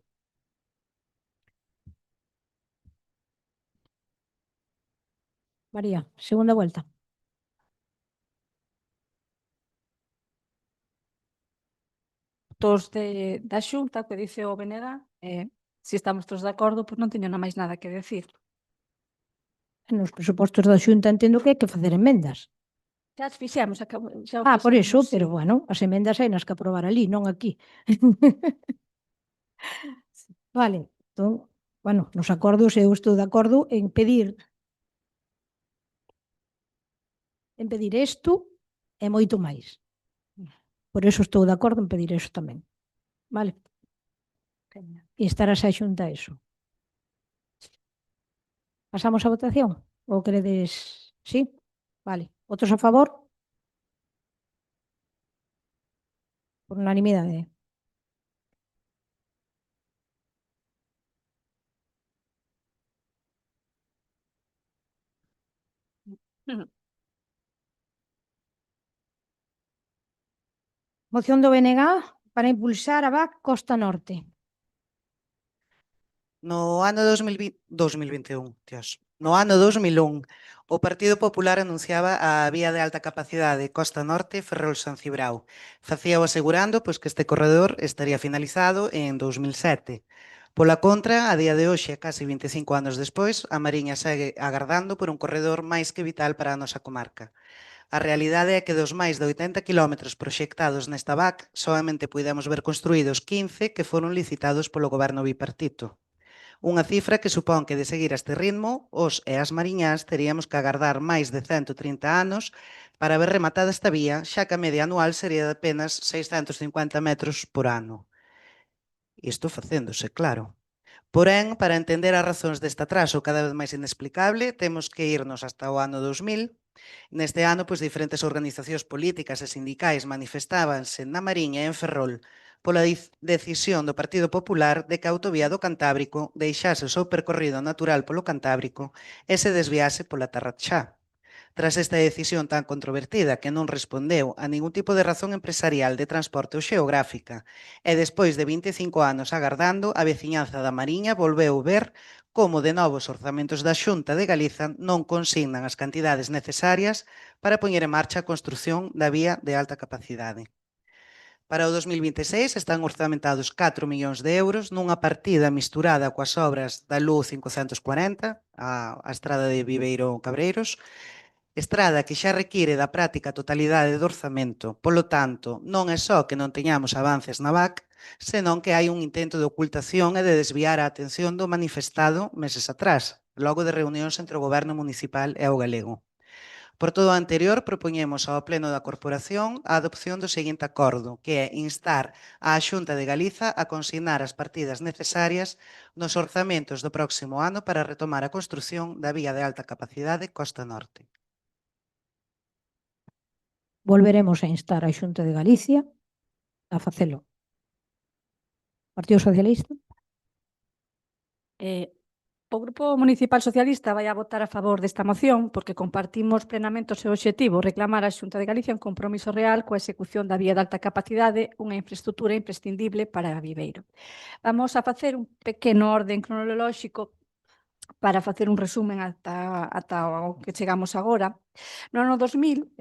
María, segunda vuelta. Da Xunta, que dice o BNG, se estamos todos de acordo, pois non teño máis nada que decir. Nos presupostos da Xunta entendo que hai que facer emendas. Xa as fixemos, xa o Por fixemos, iso, sí. pero bueno, as emendas hai nas que aprobar ali, non aquí. Vale, entón, bueno, nos acordos eu estou de acordo en pedir isto e moito máis. Por iso estou de acordo en pedir iso tamén. Vale? Instarase a Xunta a iso. Pasamos a votación? Ou queredes... Sí? Vale. Outros a favor? Por unanimidade. Moción do BNG para impulsar a VAC Costa Norte. No ano 2021, Dios. No ano 2001, o Partido Popular anunciaba a vía de alta capacidade Costa Norte Ferrol-San Cibrao. Facíao asegurando pois que este corredor estaría finalizado en 2007. Pola contra, a día de hoxe, casi 25 anos despois, a Mariña segue agardando por un corredor máis que vital para a nosa comarca. A realidade é que dos máis de 80 kilómetros proxectados nesta VAC, solamente puidemos ver construídos 15 que foron licitados polo goberno bipartito. Unha cifra que supón que de seguir este ritmo, os e as mariñás teríamos que agardar máis de 130 anos para ver rematada esta vía, xa que a media anual sería de apenas 650 metros por ano. Isto facéndose, claro. Porén, para entender as razóns deste atraso cada vez máis inexplicable, temos que irnos hasta o ano 2000. Neste ano, pois, diferentes organizacións políticas e sindicais manifestábanse na Mariña e en Ferrol pola decisión do Partido Popular de que a autovía do Cantábrico deixase o seu percorrido natural polo Cantábrico e se desviase pola Terra Chá. Tras esta decisión tan controvertida que non respondeu a ningún tipo de razón empresarial de transporte ou xeográfica e despois de 25 anos agardando, a veciñanza da Mariña volveu ver como de novo os orzamentos da Xunta de Galiza non consignan as cantidades necesarias para poñer en marcha a construción da vía de alta capacidade. Para o 2026 están orzamentados 4 millóns de euros nunha partida misturada coas obras da Luz 540, a estrada de Viveiro-Cabreiros, estrada que xa require da práctica totalidade do orzamento. Polo tanto, non é só que non teñamos avances na VAC, senón que hai un intento de ocultación e de desviar a atención do manifestado meses atrás, logo de reunións entre o Goberno municipal e o galego. Por todo o anterior, propoñemos ao Pleno da Corporación a adopción do seguinte acordo, que é instar á Xunta de Galiza a consignar as partidas necesarias nos orzamentos do próximo ano para retomar a construción da vía de alta capacidade Costa Norte. Volveremos a instar a Xunta de Galicia a facelo. Partido Socialista? O Grupo Municipal Socialista vai a votar a favor desta moción porque compartimos plenamente o seu obxectivo, reclamar á Xunta de Galicia un compromiso real coa execución da vía de alta capacidade, unha infraestructura imprescindible para Viveiro. Vamos a facer un pequeno orden cronolóxico para facer un resumen ata o que chegamos agora. No ano 2000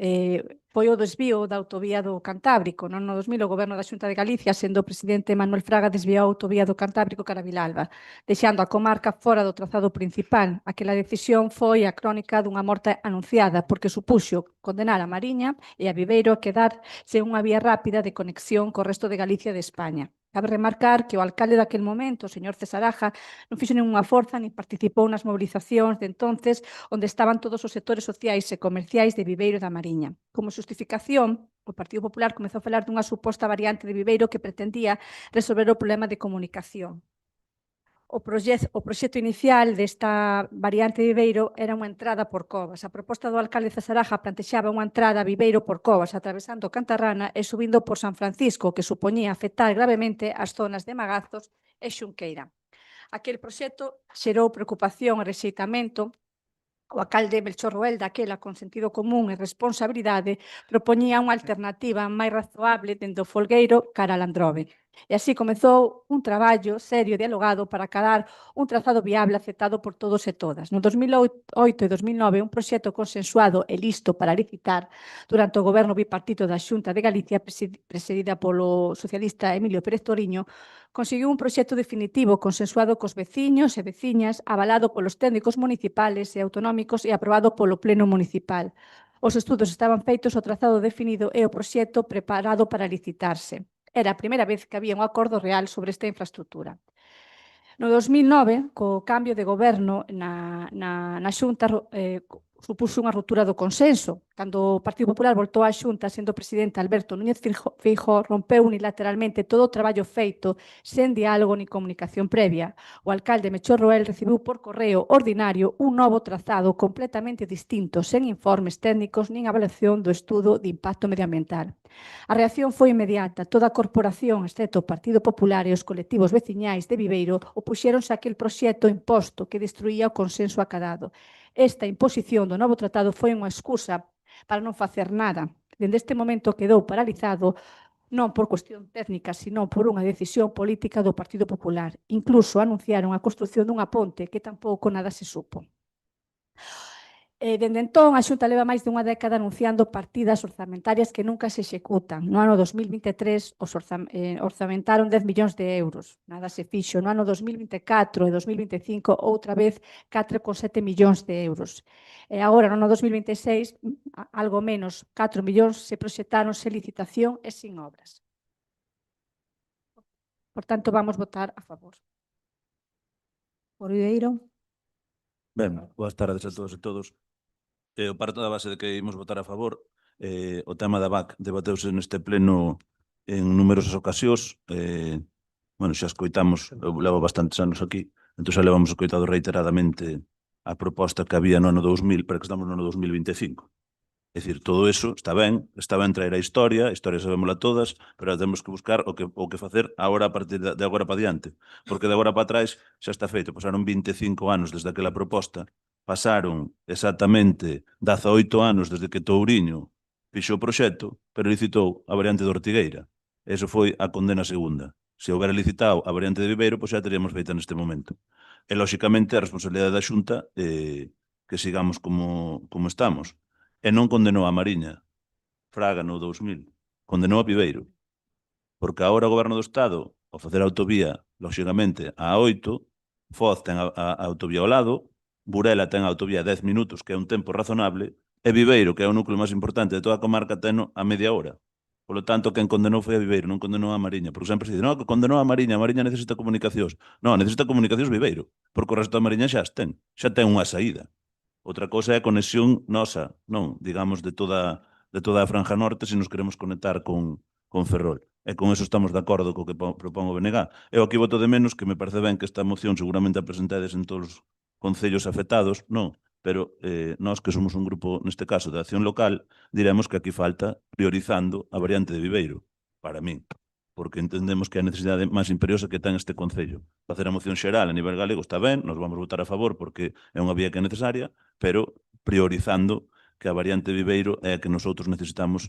foi o desvío da autovía do Cantábrico. No ano 2000 o Goberno da Xunta de Galicia, sendo o presidente Manuel Fraga, desviou a autovía do Cantábrico cara a Vilalba, deixando a comarca fora do trazado principal. Aquela decisión foi a crónica dunha morte anunciada, porque supuxo condenar a Mariña e a Viveiro a quedar sen unha vía rápida de conexión co resto de Galicia e de España. Cabe remarcar que o alcalde daquel momento, o señor Cesaraja, non fixo ninguna forza ni participou nas mobilizacións de entonces onde estaban todos os sectores sociais e comerciais de Viveiro e da Mariña. Como xustificación, o Partido Popular comezou a falar dunha suposta variante de Viveiro que pretendía resolver o problema de comunicación. O proxecto inicial desta variante de Viveiro era unha entrada por Covas. A proposta do alcalde Cesaraja plantexaba unha entrada a Viveiro por Covas, atravesando Cantarrana e subindo por San Francisco, que supoñía afectar gravemente as zonas de Magazos e Xunqueira. Aquel proxecto xerou preocupación e rexeitamento. O alcalde Melchor Roel, daquela con sentido común e responsabilidade, propoñía unha alternativa máis razoable dende o Folgueiro cara a Landrove. E así comezou un traballo serio e dialogado para acadar un trazado viable aceptado por todos e todas. No 2008 e 2009, un proxecto consensuado e listo para licitar durante o goberno bipartito da Xunta de Galicia, presidida polo socialista Emilio Pérez Toriño, conseguiu un proxecto definitivo consensuado cos veciños e veciñas, avalado polos técnicos municipales e autonómicos e aprobado polo Pleno Municipal. Os estudos estaban feitos, o trazado definido e o proxecto preparado para licitarse. Era a primeira vez que había un acordo real sobre esta infraestructura. No 2009, co cambio de goberno na Xunta, supuxo unha ruptura do consenso. Cando o Partido Popular voltou á Xunta, sendo presidente Alberto Núñez Feijóo, rompeu unilateralmente todo o traballo feito sen diálogo ni comunicación previa. O alcalde Melchor Roel recibiu por correo ordinario un novo trazado completamente distinto, sen informes técnicos nin avaliación do estudo de impacto medioambiental. A reacción foi inmediata. Toda a corporación, excepto o Partido Popular e os colectivos veciñais de Viveiro, opuxéronse a aquel proxecto imposto que destruía o consenso acadado. Esta imposición do novo tratado foi unha excusa para non facer nada. Dende este momento quedou paralizado non por cuestión técnica, sino por unha decisión política do Partido Popular. Incluso anunciaron a construción dunha ponte que tampouco nada se supo. Dende entón, a Xunta leva máis dunha década anunciando partidas orzamentarias que nunca se executan. No ano 2023 orzamentaron 10 millóns de euros. Nada se fixo. No ano 2024 e 2025, outra vez 4,7 millóns de euros. E agora, no ano 2026, algo menos, 4 millóns se proxectaron sen licitación e sin obras. Por tanto, vamos votar a favor. Por Viveiro? Ben, boas tardes a todos e todos. O parto da base de que imos votar a favor. O tema da VAC debateuse neste pleno en numerosas ocasións. Xa escoitamos, eu levo bastantes anos aquí, entón xa levamos escoitado reiteradamente a proposta que había no ano 2000, pero que estamos no ano 2025. É dicir, todo eso está ben traer a historia sabémola todas, pero temos que buscar o que facer agora a partir de agora para diante, porque de agora para atrás xa está feito, pasaron 25 anos desde aquela proposta, pasaron exactamente 18 anos desde que Touriño fixo o proxecto, pero licitou a variante de Ortigueira. Eso foi a condena segunda. Se houbera licitado a variante de Viveiro, pois xa teríamos feita neste momento. E, lóxicamente, a responsabilidade da Xunta que sigamos como estamos. E non condenou a Mariña, Fraga no 2000, condenou a Viveiro. Porque agora o Goberno do Estado, ao facer a autovía, lóxicamente, a 8, Foz ten a autovía ao lado, Burela ten a autovía 10 minutos, que é un tempo razonable, e Viveiro, que é o núcleo máis importante de toda a comarca, teno a media hora. Polo tanto, quen condenou foi a Viveiro, non condenou a Mariña, porque sempre se dice, non, que condenou a Mariña necesita comunicacións. Non, necesita comunicacións Viveiro, porque o resto da Mariña xa as ten unha saída. Outra cousa é a conexión nosa, non, digamos, de toda a franja norte, se nos queremos conectar con Ferrol. E con eso estamos de acordo co que propón o BNG. Eu aquí voto de menos que me parece ben que esta moción seguramente a presentades en todos os concellos afectados, non, pero nós que somos un grupo, neste caso, de acción local, diremos que aquí falta priorizando a variante de Viveiro, para min, porque entendemos que é a necesidade máis imperiosa que ten este concello. Facer a moción xeral a nivel galego está ben, nos vamos votar a favor porque é unha vía que é necesaria, pero priorizando que a variante de Viveiro é a que nosotros necesitamos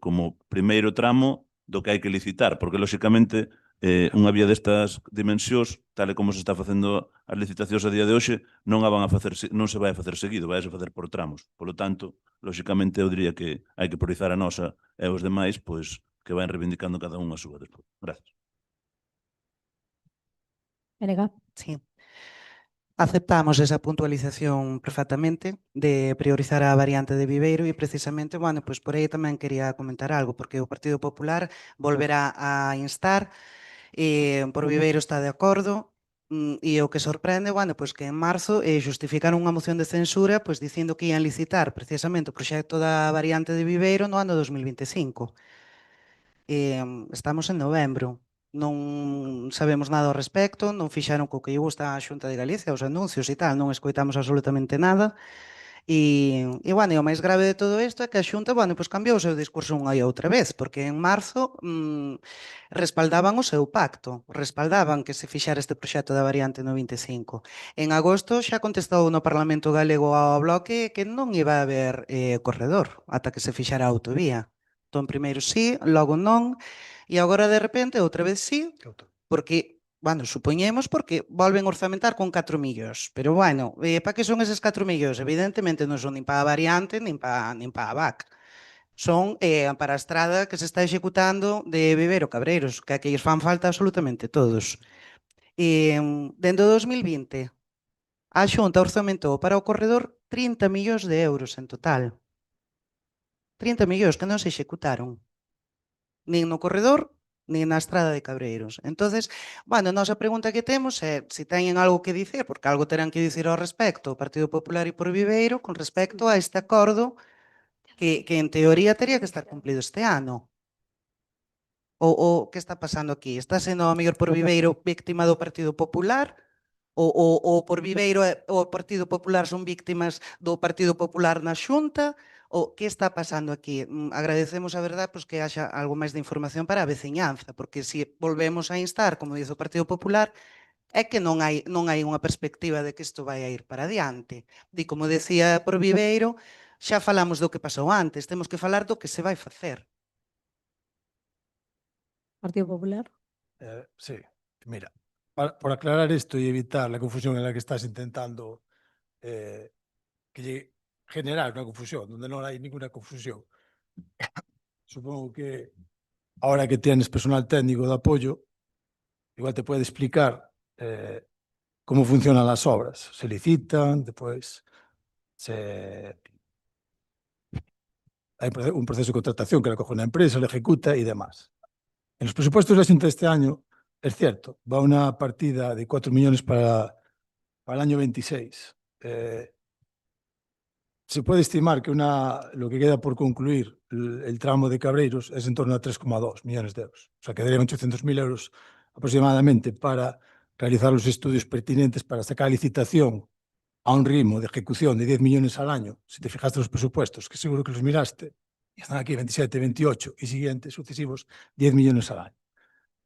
como primeiro tramo do que hai que licitar, porque, lóxicamente, unha vía destas dimensións, tal e como se está facendo as licitacións a día de hoxe, non se vai a facer seguido, vai a facer por tramos. Polo tanto, lóxicamente, eu diría que hai que priorizar a nosa e os demais, pois, que vayan reivindicando cada unha a súa despois. Gracias. BNG. Sí. Aceptamos esa puntualización perfectamente de priorizar a variante de Viveiro e precisamente, bueno, pois por aí tamén quería comentar algo, porque o Partido Popular volverá a instar, por Viveiro está de acordo, e o que sorprende, bueno, pois que en marzo xustificaron unha moción de censura pois dicindo que ian licitar precisamente o proxecto da variante de Viveiro no ano 2025. Estamos en novembro. Non sabemos nada ao respecto, non fixaron co que lle gusta a Xunta de Galicia, os anuncios e tal, non escoitamos absolutamente nada. E bueno, e o máis grave de todo isto é que a Xunta, bueno, pois cambiou o seu discurso unha e outra vez, porque en marzo respaldaban o seu pacto, respaldaban que se fixara este proxecto da variante no 25. En agosto xa contestou no Parlamento Galego ao Bloque que non iba a haber corredor ata que se fixara a autovía. Entón, primeiro sí, logo non, e agora de repente outra vez sí, porque, bueno, supoñemos porque volven orzamentar con 4 millóns. Pero, bueno, para que son eses 4 millóns? Evidentemente non son nin para a variante, nin para a VAC. Son para a estrada que se está executando de Viveiro Cabreiros, que aquí fan falta absolutamente todos. Dende o 2020, a Xunta orzamentou para o corredor 30 millóns de euros en total. 30 millóns que non se executaron. Nin no corredor, nin na estrada de Cabreiros. Entonces, bueno, a nosa pregunta que temos é se teñen algo que dicir, porque algo terán que dicir ao respecto o Partido Popular e por Viveiro con respecto a este acordo que en teoría teria que estar cumplido este ano. O que está pasando aquí? Está sendo a mellor por Viveiro víctima do Partido Popular? O por Viveiro e o Partido Popular son víctimas do Partido Popular na Xunta? O que está pasando aquí? Agradecemos a verdade pois, que haxa algo máis de información para a veciñanza, porque se volvemos a instar, como dice o Partido Popular, é que non hai unha perspectiva de que isto vai a ir para adiante. E como decía por Viveiro, xa falamos do que pasou antes, temos que falar do que se vai facer. Partido Popular. Sí, mira, por aclarar isto e evitar la confusión en la que estás intentando que lle generar unha confusión, donde non hai ninguna confusión. Supongo que ahora que tienes personal técnico de apoyo, igual te puede explicar cómo funcionan las obras. Se licitan, después hay un proceso de contratación que la coge una empresa, la ejecuta y demás. En los presupuestos de la Xunta de este año, es cierto, va una partida de 4 millones para el año 26. Se puede estimar que lo que queda por concluir el tramo de Cabreiros es en torno a 3,2 millones de euros. O sea, quedarían 800.000 euros aproximadamente para realizar los estudios pertinentes para sacar licitación a un ritmo de ejecución de 10 millones al año. Si te fijaste los presupuestos, que seguro que los miraste, y están aquí 27, 28 y siguientes sucesivos, 10 millones al año,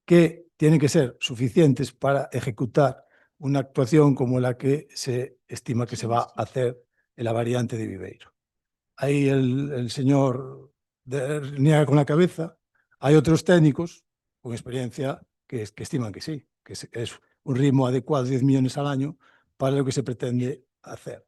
que tienen que ser suficientes para ejecutar una actuación como la que se estima que se va a hacer en la variante de Viveiro. Ahí el señor niega con la cabeza. Hay otros técnicos con experiencia que estiman que sí, que es un ritmo adecuado de 10 millones al año para lo que se pretende hacer.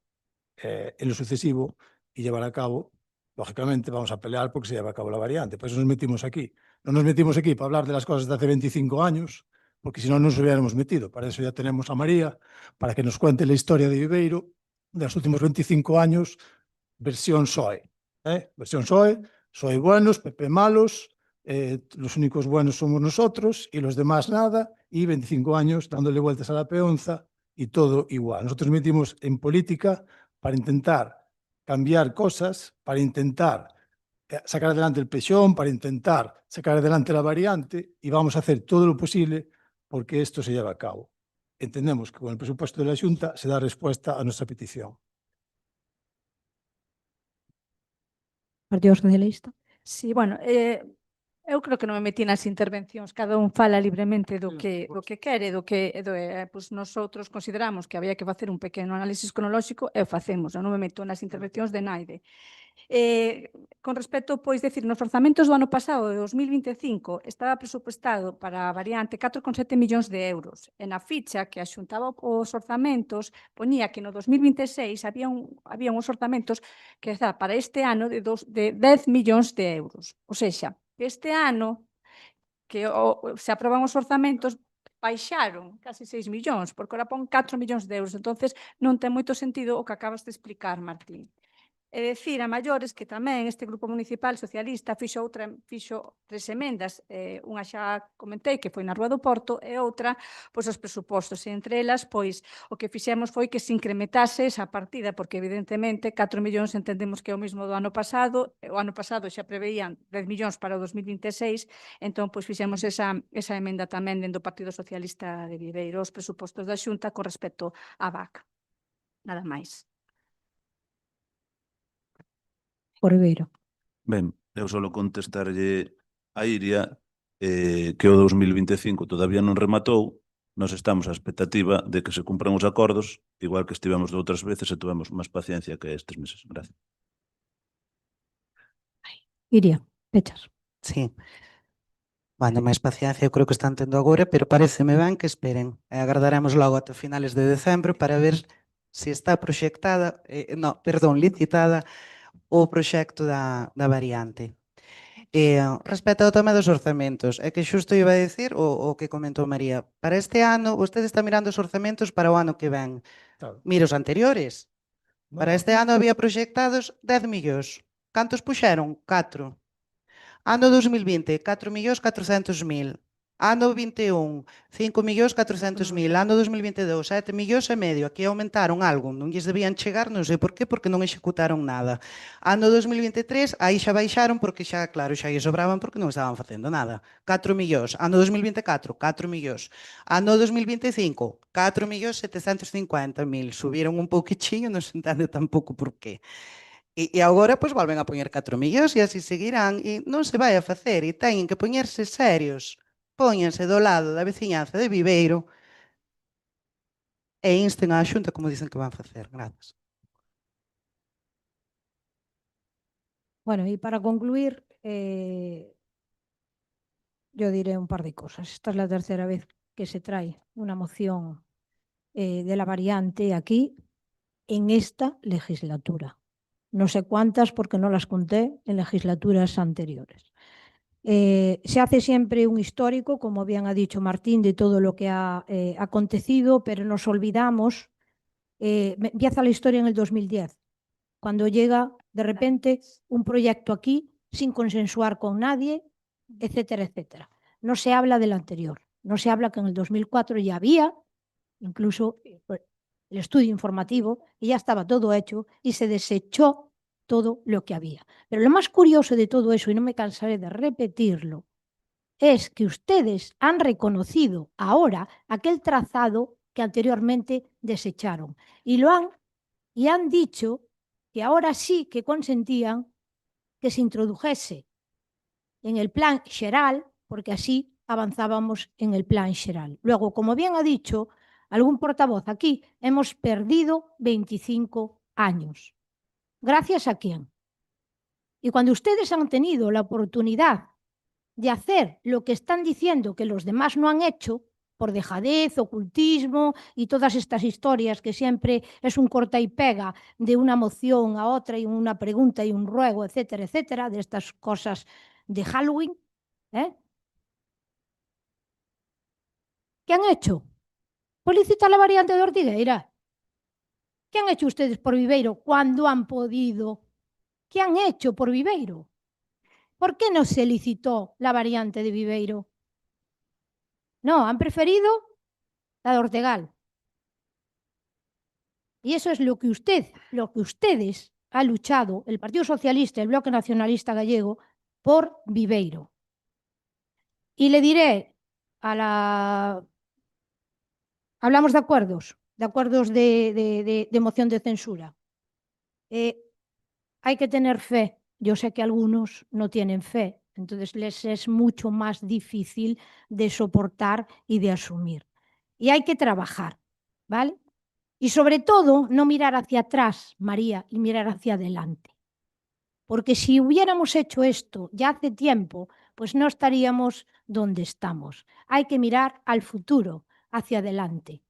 En lo sucesivo y llevar a cabo, lógicamente vamos a pelear porque se lleve a cabo la variante. Por eso nos metimos aquí. No nos metimos aquí para hablar de las cosas de hace 25 años, porque si no nos hubiéramos metido. Para eso ya tenemos a María, para que nos cuente la historia de Viveiro de los últimos 25 años, versión PSOE. Versión PSOE buenos, PP malos, los únicos buenos somos nosotros y los demás nada, y 25 años dándole vueltas a la peonza y todo igual. Nosotros nos metimos en política para intentar cambiar cosas, para intentar sacar adelante el PSOE, para intentar sacar adelante la variante, y vamos a hacer todo lo posible porque esto se lleve a cabo. Entendemos que con el presupuesto de la Xunta se da respuesta a nuestra petición. Partido Socialista. Sí, bueno, eu creo que non me metí nas intervencións, cada un fala libremente do que quere, pois nosotros consideramos que había que facer un pequeno análisis cronolóxico e o facemos, eu non me meto nas intervencións de naide. Con respecto, pois, decir, nos orzamentos do ano pasado, de 2025, estaba presupuestado para a variante 4,7 millóns de euros. E na ficha que axuntaba os orzamentos, poñía que no 2026 había uns orzamentos que está para este ano de 10 millóns de euros. O sexa, que este ano que se aproban os orzamentos baixaron casi 6 millóns, porque ora pon 4 millóns de euros. Entonces non ten moito sentido o que acabas de explicar, Martín. É dicir, a maiores que tamén este grupo municipal socialista fixo 3 emendas, unha xa comentei que foi na Rúa do Porto e outra, pois os presupostos, e entre elas, pois o que fixemos foi que se incrementase esa partida, porque evidentemente 4 millóns entendemos que é o mesmo do ano pasado, o ano pasado xa preveían 10 millóns para o 2026, entón pois fixemos esa emenda tamén dentro do Partido Socialista de Viveiro, os presupostos da Xunta con respecto á VAC. Nada máis. Por Ribeiro. Ben, eu só contestarlle a Iria que o 2025 todavía non rematou, nos estamos á expectativa de que se cumpran os acordos, igual que estivemos de outras veces e tuvemos máis paciencia que estes meses. Gracias. Iria, pechas. Sí. Bueno, máis paciencia eu creo que están tendo agora, pero pareceme ben que esperen. Agardaremos logo ata finales de decembro para ver se está proxectada, licitada o proxecto da variante. Respecto ao tema dos orzamentos, é que xusto iba a decir o que comentou María. Para este ano, vostede está mirando os orzamentos para o ano que ven. Claro. Mira os anteriores. Para este ano había proxectados 10 millóns. Cantos puxeron? 4. Ano 2020, 4.400.000. Ano 21, 5.400.000. Ano 2022, 7 millóns e medio. Aquí aumentaron algo. Non lles debían chegar, non sei por qué, porque non executaron nada. Ano 2023, aí xa baixaron porque xa, claro, xa lle sobraban porque non estaban facendo nada. 4 millóns. Ano 2024, 4 millóns. Ano 2025, 4.750.000. Subiron un pouquichiño, non se entende tampouco por qué. E agora, pois, volven a poñer 4 millóns e así seguirán. E non se vai a facer. E teñen que poñerse serios. Póñanse do lado da veciñanza de Viveiro e insten á Xunta como dicen que van facer. Grazas. Bueno, y para concluir, yo diré un par de cosas. Esta es la tercera vez que se trae una moción de la variante aquí en esta legislatura. No sé cuántas porque no las conté en legislaturas anteriores. Se hace siempre un histórico, como bien ha dicho Martín, de todo lo que ha acontecido, pero nos olvidamos, empieza la historia en el 2010, cuando llega de repente un proyecto aquí sin consensuar con nadie, etcétera, etcétera. No se habla del anterior, no se habla que en el 2004 ya había, incluso el estudio informativo, y ya estaba todo hecho y se desechó todo lo que había. Pero lo más curioso de todo eso, y no me cansaré de repetirlo, es que ustedes han reconocido ahora aquel trazado que anteriormente desecharon y han dicho que ahora sí que consentían que se introdujese en el plan xeral, porque así avanzábamos en el plan xeral. Luego, como bien ha dicho, algún portavoz aquí, hemos perdido 25 años. ¿Gracias a quién? Y cuando ustedes han tenido la oportunidad de hacer lo que están diciendo que los demás no han hecho, por dejadez, ocultismo y todas estas historias que siempre es un corta y pega de una moción a otra y una pregunta y un ruego, etcétera, de estas cosas de Halloween, ¿eh? ¿Qué han hecho? Pues licitar la variante de Ortigueira. ¿Qué han hecho ustedes por Viveiro cuando han podido? ¿Qué han hecho por Viveiro? ¿Por qué no se licitó la variante de Viveiro? No, han preferido la de Ortegal. Y eso es lo que ustedes han luchado, el Partido Socialista, el Bloque Nacionalista Gallego, por Viveiro. Y le diré a la... Hablamos de acuerdos de moción de censura. Hay que tener fe. Yo sé que algunos no tienen fe, entonces les es mucho más difícil de soportar y de asumir. Y hay que trabajar, ¿vale? Y sobre todo, no mirar hacia atrás, María, y mirar hacia adelante. Porque si hubiéramos hecho esto ya hace tiempo, pues no estaríamos donde estamos. Hay que mirar al futuro, hacia adelante.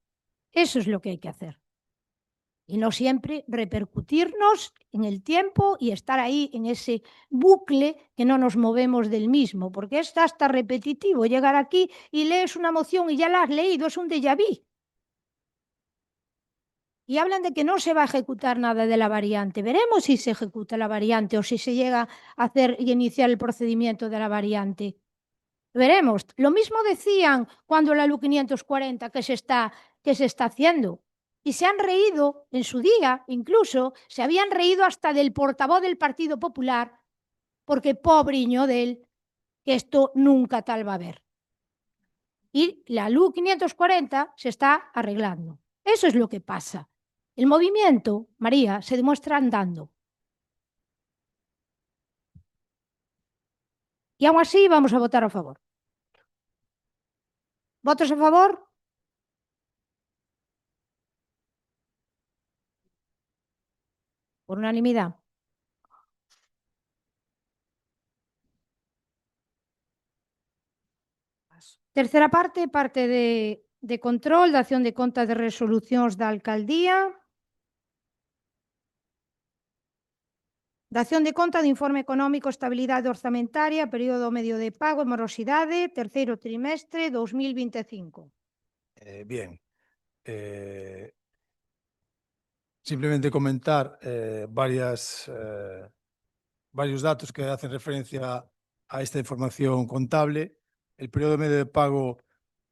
Eso es lo que hay que hacer. Y no siempre repercutirnos en el tiempo y estar ahí en ese bucle que no nos movemos del mismo, porque es hasta repetitivo llegar aquí y lees una moción y ya la has leído, es un déjà vu. Y hablan de que no se va a ejecutar nada de la variante. Veremos si se ejecuta la variante o si se llega a hacer y iniciar el procedimiento de la variante. Veremos. Lo mismo decían cuando la LU 540 que se está haciendo. Y se han reído en su día, incluso se habían reído hasta del portavoz del Partido Popular, porque pobriño de él, que esto nunca tal va a haber. Y la LU 540 se está arreglando. Eso es lo que pasa. El movimiento, María, se demuestra andando. Y aún así vamos a votar a favor. ¿Votos a favor? Por unanimidad. Tercera parte, parte de control, de acción de contas de resolucións da alcaldía. Dación de conta de informe económico, estabilidade orzamentaria, período medio de pago e morosidade, terceiro trimestre 2025. Bien. Simplemente comentar varios datos que hacen referencia a esta información contable. El periodo medio de pago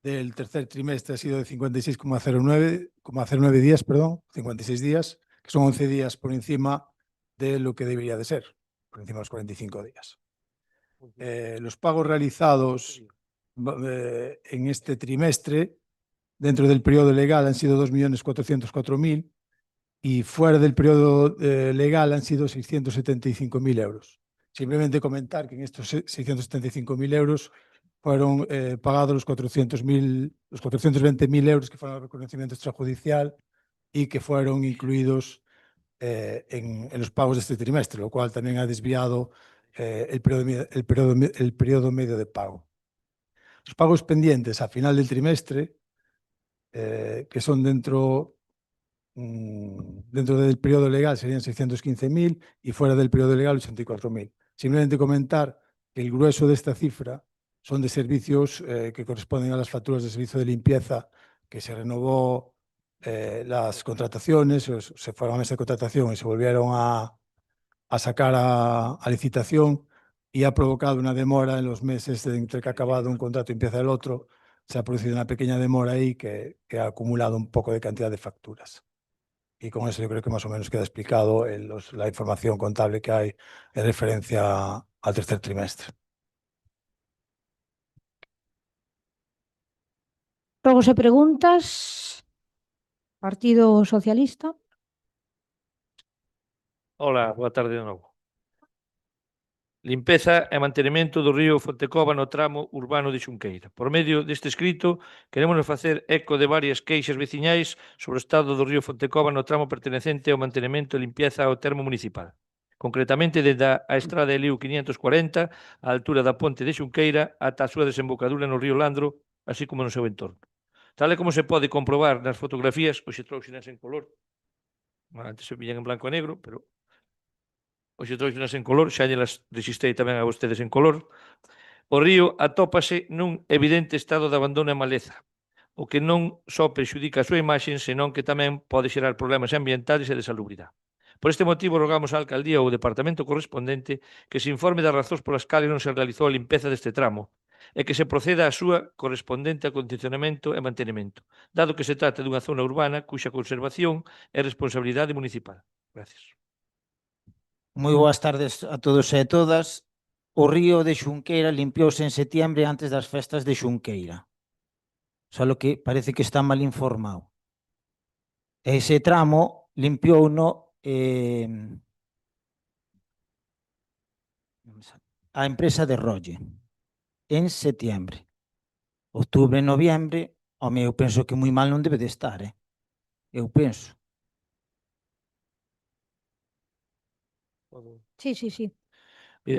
del tercer trimestre ha sido de 56,09 días, 56 días, que son 11 días por encima de lo que debería de ser, por encima de los 45 días. Los pagos realizados en este trimestre, dentro del periodo legal, han sido 2.404.000 y fuera del periodo legal han sido 675.000 euros. Simplemente comentar que en estos 675.000 euros fueron pagados los 420.000 euros que fueron el reconocimiento extrajudicial y que fueron incluidos en los pagos de este trimestre, lo cual también ha desviado el periodo medio de pago. Los pagos pendientes a final del trimestre, que son dentro del periodo legal, serían 615.000 y fuera del periodo legal 84.000. Simplemente comentar que el grueso de esta cifra son de servicios que corresponden a las facturas de servicio de limpieza, que se renovó las contrataciones, se fueron a esa contratación y se volvieron a sacar a licitación, y ha provocado una demora en los meses entre que ha acabado un contrato y empieza el otro. Se ha producido una pequeña demora ahí que ha acumulado un poco de cantidad de facturas. Y con eso yo creo que más o menos queda explicado la información contable que hay en referencia al tercer trimestre. Rogos e preguntas. Partido Socialista. Hola, boa tarde de novo. limpeza e mantenimento do río Fontecova no tramo urbano de Xunqueira. Por medio deste escrito, queremos facer eco de varias queixas veciñais sobre o estado do río Fontecova no tramo pertenecente ao mantenimento e limpieza ao termo municipal. Concretamente, desde a estrada de Liu 540, á altura da ponte de Xunqueira, ata a súa desembocadura no río Landro, así como no seu entorno. Tal e como se pode comprobar nas fotografías, hoxe trouxenas en color, antes se viñan en blanco e negro, pero hoxe trouxenas en color, xa lles registrei tamén a vostedes en color. O río atópase nun evidente estado de abandono e maleza, o que non só prexudica a súa imaxe, senón que tamén pode xerar problemas ambientales e de salubridade. Por este motivo, rogamos á Alcaldía ou ao Departamento correspondente que se informe das razóns polas cales non se realizou a limpeza deste tramo e que se proceda á súa correspondente acondicionamento e mantenimento, dado que se trata dunha zona urbana cuxa conservación é responsabilidade municipal. Gracias. Moi boas tardes a todos e a todas. O río de Xunqueira limpiouse en setiembre antes das festas de Xunqueira. Só que parece que está mal informado. Ese tramo limpiouno a empresa de Rolle en setiembre. Outubro e noviembre, home, eu penso que moi mal non debe de estar, Eu penso. Sí, sí, sí.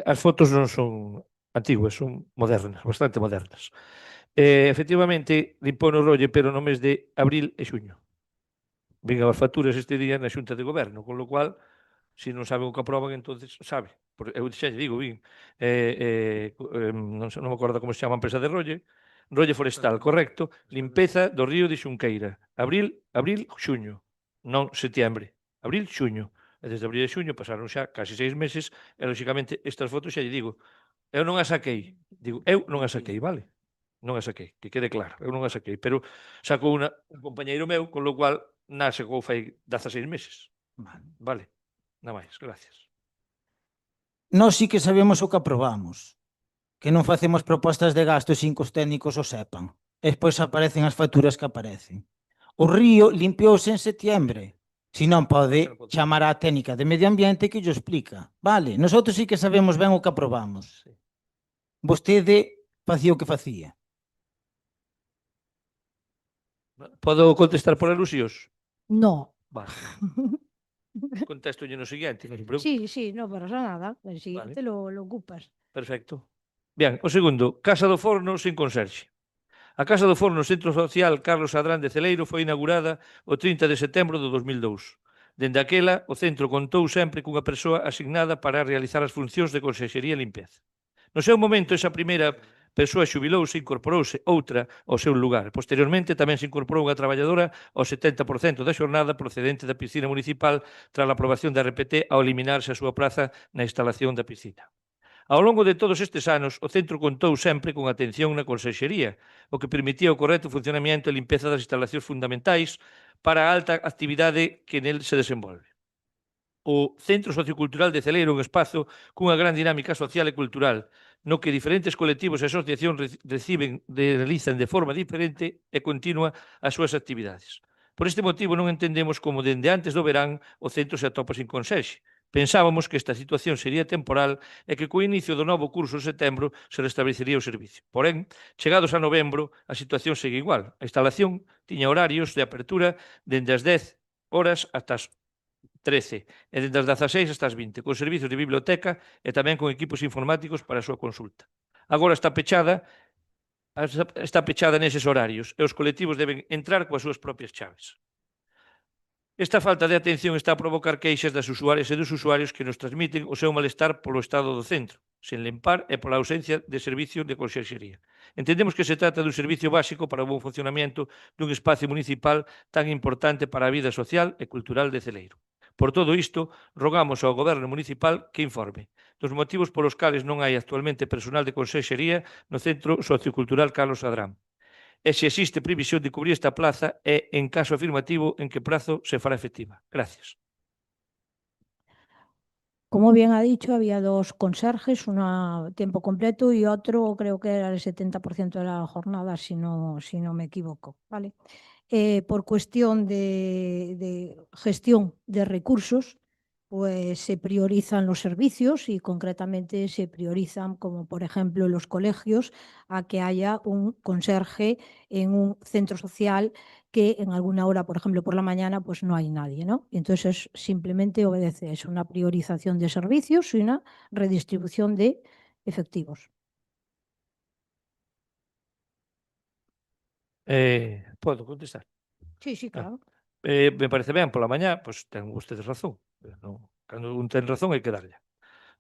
As fotos non son antiguas, son modernas, bastante modernas. Efectivamente, limpou no Rolle, pero no mes de abril e xuño. Vingan as facturas este día na Xunta de Goberno, con lo cual, se non saben o que aproban, entonces sabe. Eu xa lle digo, non me acordo como se chama a empresa de Rolle, Rolle Forestal, correcto, limpeza do río de Xunqueira. Abril, xuño, non setiembre. Abril, xuño. E desde abril e xuño pasaron xa casi 6 meses e, lóxicamente, estas fotos xa lle digo, eu non as saquei. Digo, eu non as saquei, vale? Non as saquei, que quede claro, eu non as saquei, pero sacou un compañeiro meu, con lo cual sacou fai 16 meses. Vale, nada máis, gracias. Nós sí que sabemos o que aprobamos, que non facemos propostas de gasto sin que os técnicos o sepan. E despois aparecen as facturas que aparecen. O río limpiouse en setiembre. Si non pode chamar á técnica de medio ambiente que llo explica. Vale, nosotros sí que sabemos ben o que aprobamos. Vostede facía o que facía. Podo contestar por alusións? No. Vale. Contesto no siguiente, non se preocupe. Sí, sí, no pasa nada. El siguiente lo ocupas. Perfecto. Bien, o segundo, Casa do Forno sin conserxe. A Casa do Forno Centro Social Carlos Adrán de Celeiro foi inaugurada o 30 de setembro do 2002. Dende aquela, o centro contou sempre cunha persoa asignada para realizar as funcións de conserxería e limpeza. No seu momento, esa primeira persoa xubilouse e incorporouse outra ao seu lugar. Posteriormente, tamén se incorporou unha traballadora ao 70% da xornada procedente da piscina municipal tras a aprobación da RPT ao eliminarse a súa praza na instalación da piscina. Ao longo de todos estes anos, o centro contou sempre con atención na conserxería, o que permitía o correcto funcionamento e limpeza das instalacións fundamentais para a alta actividade que nel se desenvolve. O Centro Sociocultural de Celeiro é un espazo cunha gran dinámica social e cultural, no que diferentes colectivos e asociacións realizan de forma diferente e continua as súas actividades. Por este motivo non entendemos como dende antes do verán o centro se atopa sin conserxe. Pensábamos que esta situación sería temporal e que co inicio do novo curso en setembro se restablecería o servicio. Porén, chegados a novembro, a situación segue igual. A instalación tiña horarios de apertura dende as 10 horas ata as 13 e dende as 16 hasta as 20, con servicios de biblioteca e tamén con equipos informáticos para a súa consulta. Agora está pechada neses horarios e os colectivos deben entrar coas súas propias chaves. Esta falta de atención está a provocar queixas das usuarias e dos usuarios que nos transmiten o seu malestar polo estado do centro, sen limpar e pola ausencia de servicio de conserxería. Entendemos que se trata dun servicio básico para o bon funcionamento dun espacio municipal tan importante para a vida social e cultural de Celeiro. Por todo isto, rogamos ao Goberno municipal que informe dos motivos polos cales non hai actualmente personal de conserxería no Centro Sociocultural Carlos Adrán, e se existe previsión de cubrir esta plaza e, en caso afirmativo, en que prazo se fará efectiva. Gracias. Como bien ha dicho, había dos conserjes, uno a tiempo completo y otro creo que era el 70% de la jornada, si no me equivoco, ¿vale? Por cuestión de gestión de recursos, pues se priorizan los servicios y concretamente se priorizan, como por ejemplo en los colegios, a que haya un conserje en un centro social que en alguna hora, por ejemplo por la mañana, pues no hay nadie, ¿no? Y entonces simplemente obedece a eso, una priorización de servicios y una redistribución de efectivos. Podo contestar? Sí, sí, claro. Me parece ben, pola mañá, pois ten vostedes razón. Non, cando un ten razón hai que darlle.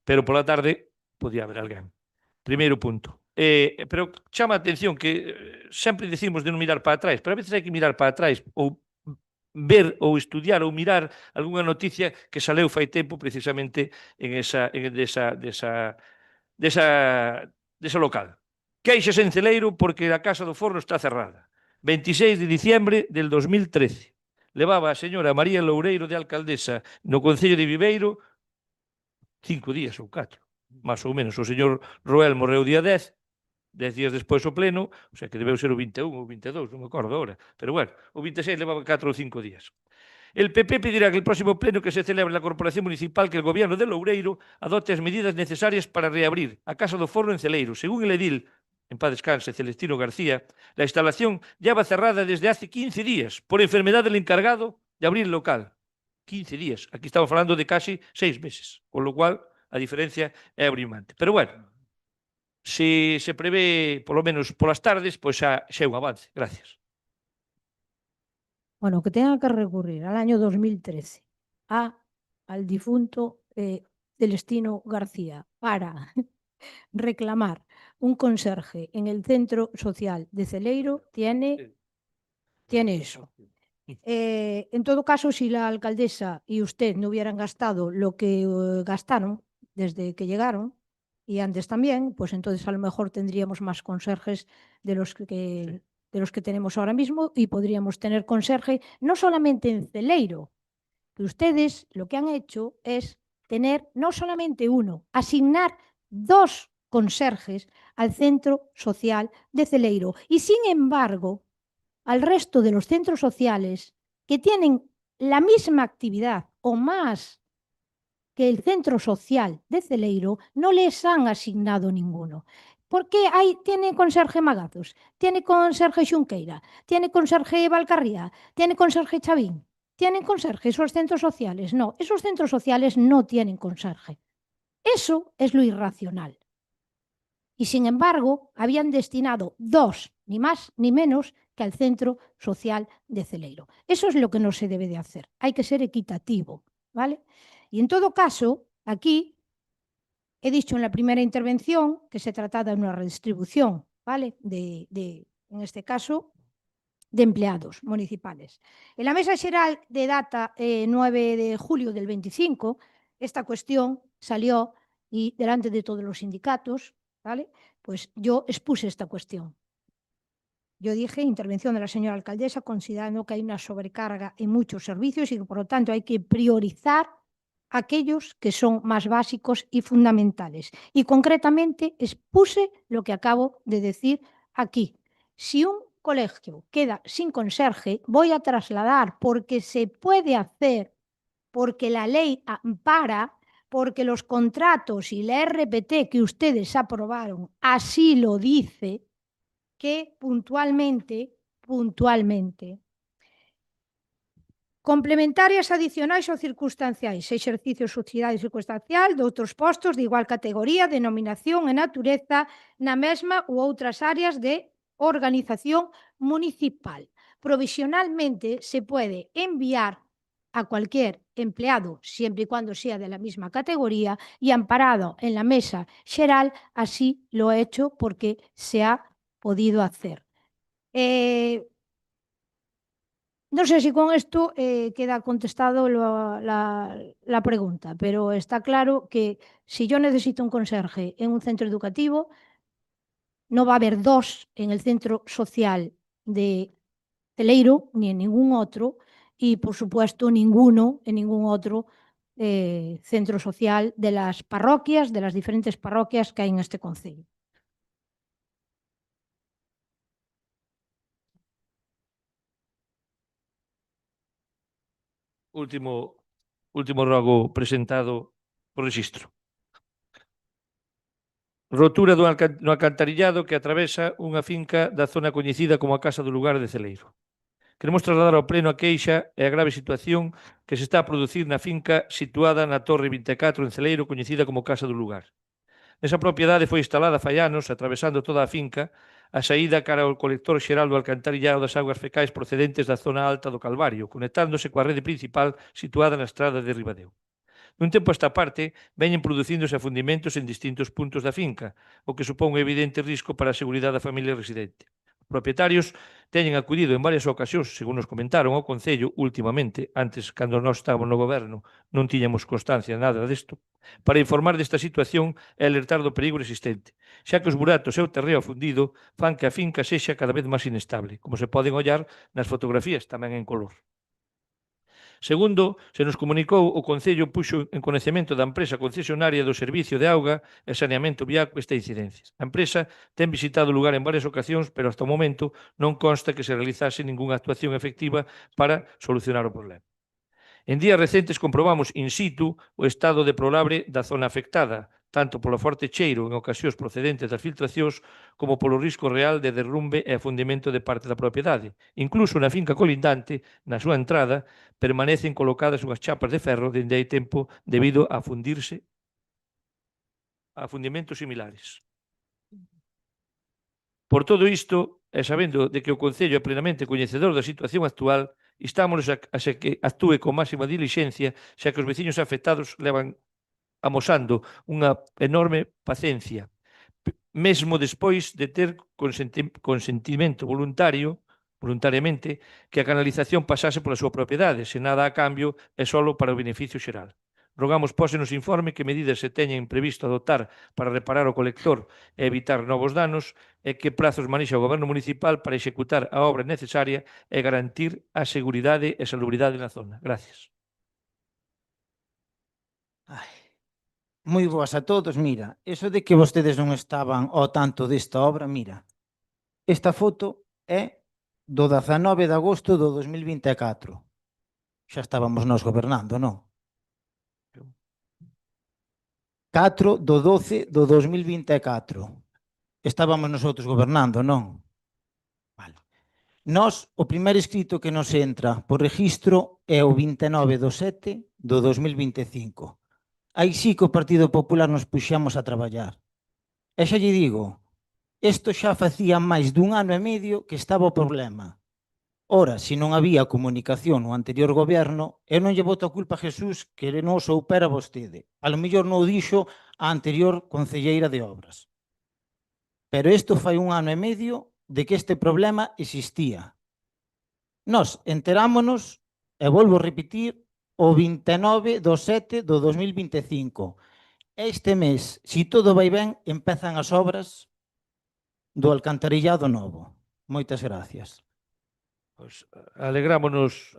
Pero pola tarde podía haber alguén. Primeiro punto. Pero chama a atención que sempre decimos de non mirar para atrás, pero a veces hai que mirar para atrás ou ver ou estudiar ou mirar algunha noticia que saleu fai tempo precisamente desa local. Queixas en Celeiro porque a Casa do Forno está cerrada. 26 de diciembre del 2013. Levaba a señora María Loureiro de alcaldesa no Concello de Viveiro 5 días ou 4, máis ou menos. O señor Roel morreu día 10 días despois o pleno, o sea que debeu ser o 21 ou 22, non me acordo agora. Pero bueno, o 26 levaba 4 ou 5 días. El PP pedirá que el próximo pleno que se celebre en la Corporación Municipal que el Gobierno de Loureiro adopte as medidas necesarias para reabrir a Casa do Forno en Celeiro. Según el edil, en paz descanse, Celestino García, la instalación ya va cerrada desde hace 15 días por enfermedad del encargado de abrir el local. 15 días. Aquí estamos falando de casi 6 meses, con lo cual a diferencia é abrimante. Pero bueno, se se prevé, polo menos polas tardes, pois xa é un avance. Gracias. Bueno, que tenga que recurrir al año 2013 al difunto Celestino García para reclamar un conserje en el centro social de Celeiro, tiene eso. En todo caso, si la alcaldesa y usted no hubieran gastado lo que gastaron desde que llegaron, y antes también, pues entonces a lo mejor tendríamos más conserjes de los de los que tenemos ahora mismo y podríamos tener conserje no solamente en Celeiro, que ustedes lo que han hecho es tener no solamente uno, asignar 2 conserjes al centro social de Celeiro. Y sin embargo, al resto de los centros sociales que tienen la misma actividad o más que el centro social de Celeiro, no les han asignado ninguno. Porque tiene conserje Magazos, tiene conserje Xunqueira, tiene conserje Valcarría, tiene conserje Chavín, tienen conserje esos centros sociales. No, esos centros sociales no tienen conserje. Eso es lo irracional. Y sin embargo, habían destinado 2, ni más ni menos, que al centro social de Celeiro. Eso es lo que no se debe de hacer. Hay que ser equitativo, ¿vale? Y en todo caso, aquí he dicho en la primera intervención que se trataba de una redistribución, ¿vale? En este caso, de empleados municipales. En la Mesa Xeral de data 9 de julio del 25, esta cuestión salió y delante de todos los sindicatos, ¿vale? Pues yo expuse esta cuestión. Yo dije, intervención de la señora alcaldesa, considerando que hay una sobrecarga en muchos servicios y que por lo tanto hay que priorizar aquellos que son más básicos y fundamentales. Y concretamente expuse lo que acabo de decir aquí. Si un colegio queda sin conserje, voy a trasladar porque se puede hacer, porque la ley ampara, porque los contratos y la RPT que ustedes aprobaron así lo dice, que puntualmente, complementarias adicionais ou circunstanciais, exercicio sociedade circunstancial de outros postos de igual categoría, denominación e natureza na mesma ou outras áreas de organización municipal. Provisionalmente se puede enviar a cualquier empleado, siempre y cuando sea de la misma categoría, y amparado en la mesa xeral, así lo he hecho porque se ha podido hacer. No sé si con esto queda contestado la pregunta, pero está claro que si yo necesito un conserje en un centro educativo, no va a haber 2 en el centro social de Celeiro ni en ningún otro y, por supuesto, ninguno en ningún otro centro social de las parroquias, de las diferentes parroquias que hay en este concello. Último último rogo presentado por rexistro. Rotura no alcantarillado que atravesa unha finca da zona coñecida como a Casa do Lugar de Celeiro. Queremos trasladar ao pleno a queixa e a grave situación que se está a producir na finca situada na Torre 24 en Celeiro, coñecida como Casa do Lugar. Esa propiedade foi instalada fai anos, atravesando toda a finca, a saída cara ao colector xeral do alcantarillado das augas fecais procedentes da zona alta do Calvario, conectándose coa rede principal situada na estrada de Ribadeo. Nun tempo a esta parte, veñen producíndose afundimentos en distintos puntos da finca, o que supón un evidente risco para a seguridade da familia residente. Os propietarios teñen acudido en varias ocasións, según nos comentaron, ao Concello últimamente, antes, cando nós estábamos no goberno, non tiñamos constancia nada desto, para informar desta situación e alertar do perigo existente, xa que os buratos e o terreo afundido fan que a finca sexa cada vez máis inestable, como se poden ollar nas fotografías tamén en color. Segundo, se nos comunicou, o Concello puxo en coñecemento da empresa concesionaria do Servicio de Auga e Saneamento Viaco esta incidencia. A empresa ten visitado o lugar en varias ocasións, pero hasta o momento non consta que se realizase ningunha actuación efectiva para solucionar o problema. En días recentes comprobamos in situ o estado deplorable da zona afectada, tanto polo forte cheiro en ocasións procedentes das filtracións como polo risco real de derrumbe e afundimento de parte da propiedade. Incluso na finca colindante, na súa entrada, permanecen colocadas unhas chapas de ferro dende hai tempo debido a fundirse a afundimentos similares. Por todo isto, e sabendo de que o Concello é plenamente coñecedor da situación actual, instamos a que actúe con máxima dilixencia, xa que os veciños afectados levan amosando unha enorme paciencia, mesmo despois de ter consentimento voluntariamente, que a canalización pasase pola súa propiedade, sen nada a cambio e solo para o beneficio xeral. Rogamos pósenos informe que medidas se teñen previsto adoptar para reparar o colector e evitar novos danos e que prazos manexa o Goberno municipal para executar a obra necesaria e garantir a seguridade e salubridade na zona. Gracias. Moi boas a todos. Mira, eso de que vostedes non estaban ao tanto desta obra, mira, esta foto é do 19 de agosto do 2024. Xa estábamos nós gobernando, non? 4 do 12 do 2024. Estábamos nosotros gobernando, non? Vale. Nós, o primeiro escrito que nos entra por registro é o 29 do 7 do 2025. Aí sí que o Partido Popular nos puxamos a traballar. E xa lle digo, isto xa facía máis dun ano e medio que estaba o problema. Ora, se non había comunicación no anterior goberno, eu non lle boto a culpa a Jesús que non o soupera vostede. A lo mellor non o dixo a anterior concelleira de obras. Pero isto fai un ano e medio de que este problema existía. Nós enterámonos, e volvo a repetir, o 29 do 7 do 2025. Este mes, se todo vai ben, empezan as obras do alcantarillado novo. Moitas gracias. Pois, alegrámonos